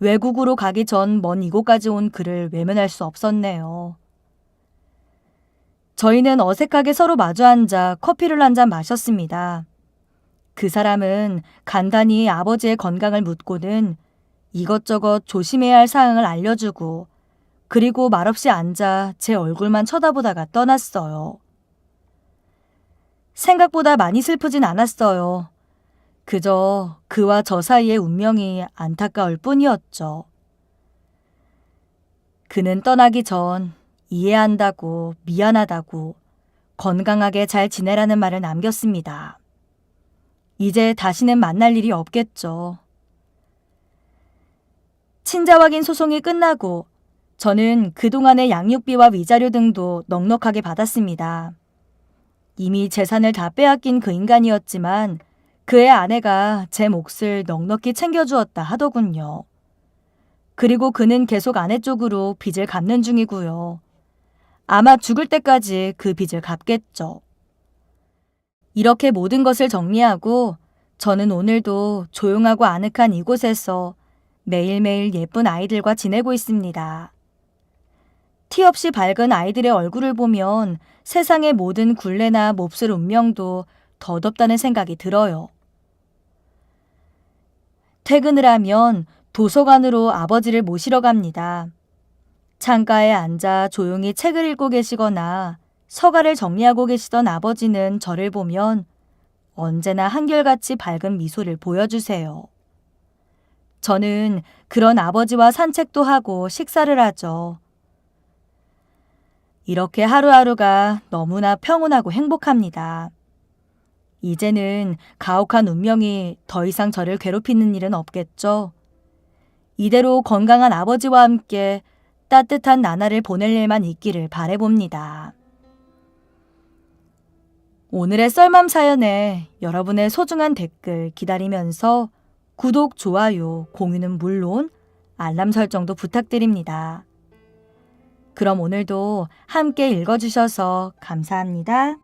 외국으로 가기 전 먼 이곳까지 온 그를 외면할 수 없었네요. 저희는 어색하게 서로 마주 앉아 커피를 한 잔 마셨습니다. 그 사람은 간단히 아버지의 건강을 묻고는 이것저것 조심해야 할 사항을 알려주고 그리고 말없이 앉아 제 얼굴만 쳐다보다가 떠났어요. 생각보다 많이 슬프진 않았어요. 그저 그와 저 사이의 운명이 안타까울 뿐이었죠. 그는 떠나기 전 이해한다고 미안하다고 건강하게 잘 지내라는 말을 남겼습니다. 이제 다시는 만날 일이 없겠죠. 친자 확인 소송이 끝나고 저는 그동안의 양육비와 위자료 등도 넉넉하게 받았습니다. 이미 재산을 다 빼앗긴 그 인간이었지만 그의 아내가 제 몫을 넉넉히 챙겨주었다 하더군요. 그리고 그는 계속 아내 쪽으로 빚을 갚는 중이고요. 아마 죽을 때까지 그 빚을 갚겠죠. 이렇게 모든 것을 정리하고 저는 오늘도 조용하고 아늑한 이곳에서 매일매일 예쁜 아이들과 지내고 있습니다. 티 없이 밝은 아이들의 얼굴을 보면 세상의 모든 굴레나 몹쓸 운명도 덧없다는 생각이 들어요. 퇴근을 하면 도서관으로 아버지를 모시러 갑니다. 창가에 앉아 조용히 책을 읽고 계시거나 서가를 정리하고 계시던 아버지는 저를 보면 언제나 한결같이 밝은 미소를 보여주세요. 저는 그런 아버지와 산책도 하고 식사를 하죠. 이렇게 하루하루가 너무나 평온하고 행복합니다. 이제는 가혹한 운명이 더 이상 저를 괴롭히는 일은 없겠죠. 이대로 건강한 아버지와 함께 따뜻한 나날을 보낼 일만 있기를 바라봅니다. 오늘의 썰맘 사연에 여러분의 소중한 댓글 기다리면서 구독, 좋아요, 공유는 물론 알람 설정도 부탁드립니다. 그럼 오늘도 함께 읽어주셔서 감사합니다.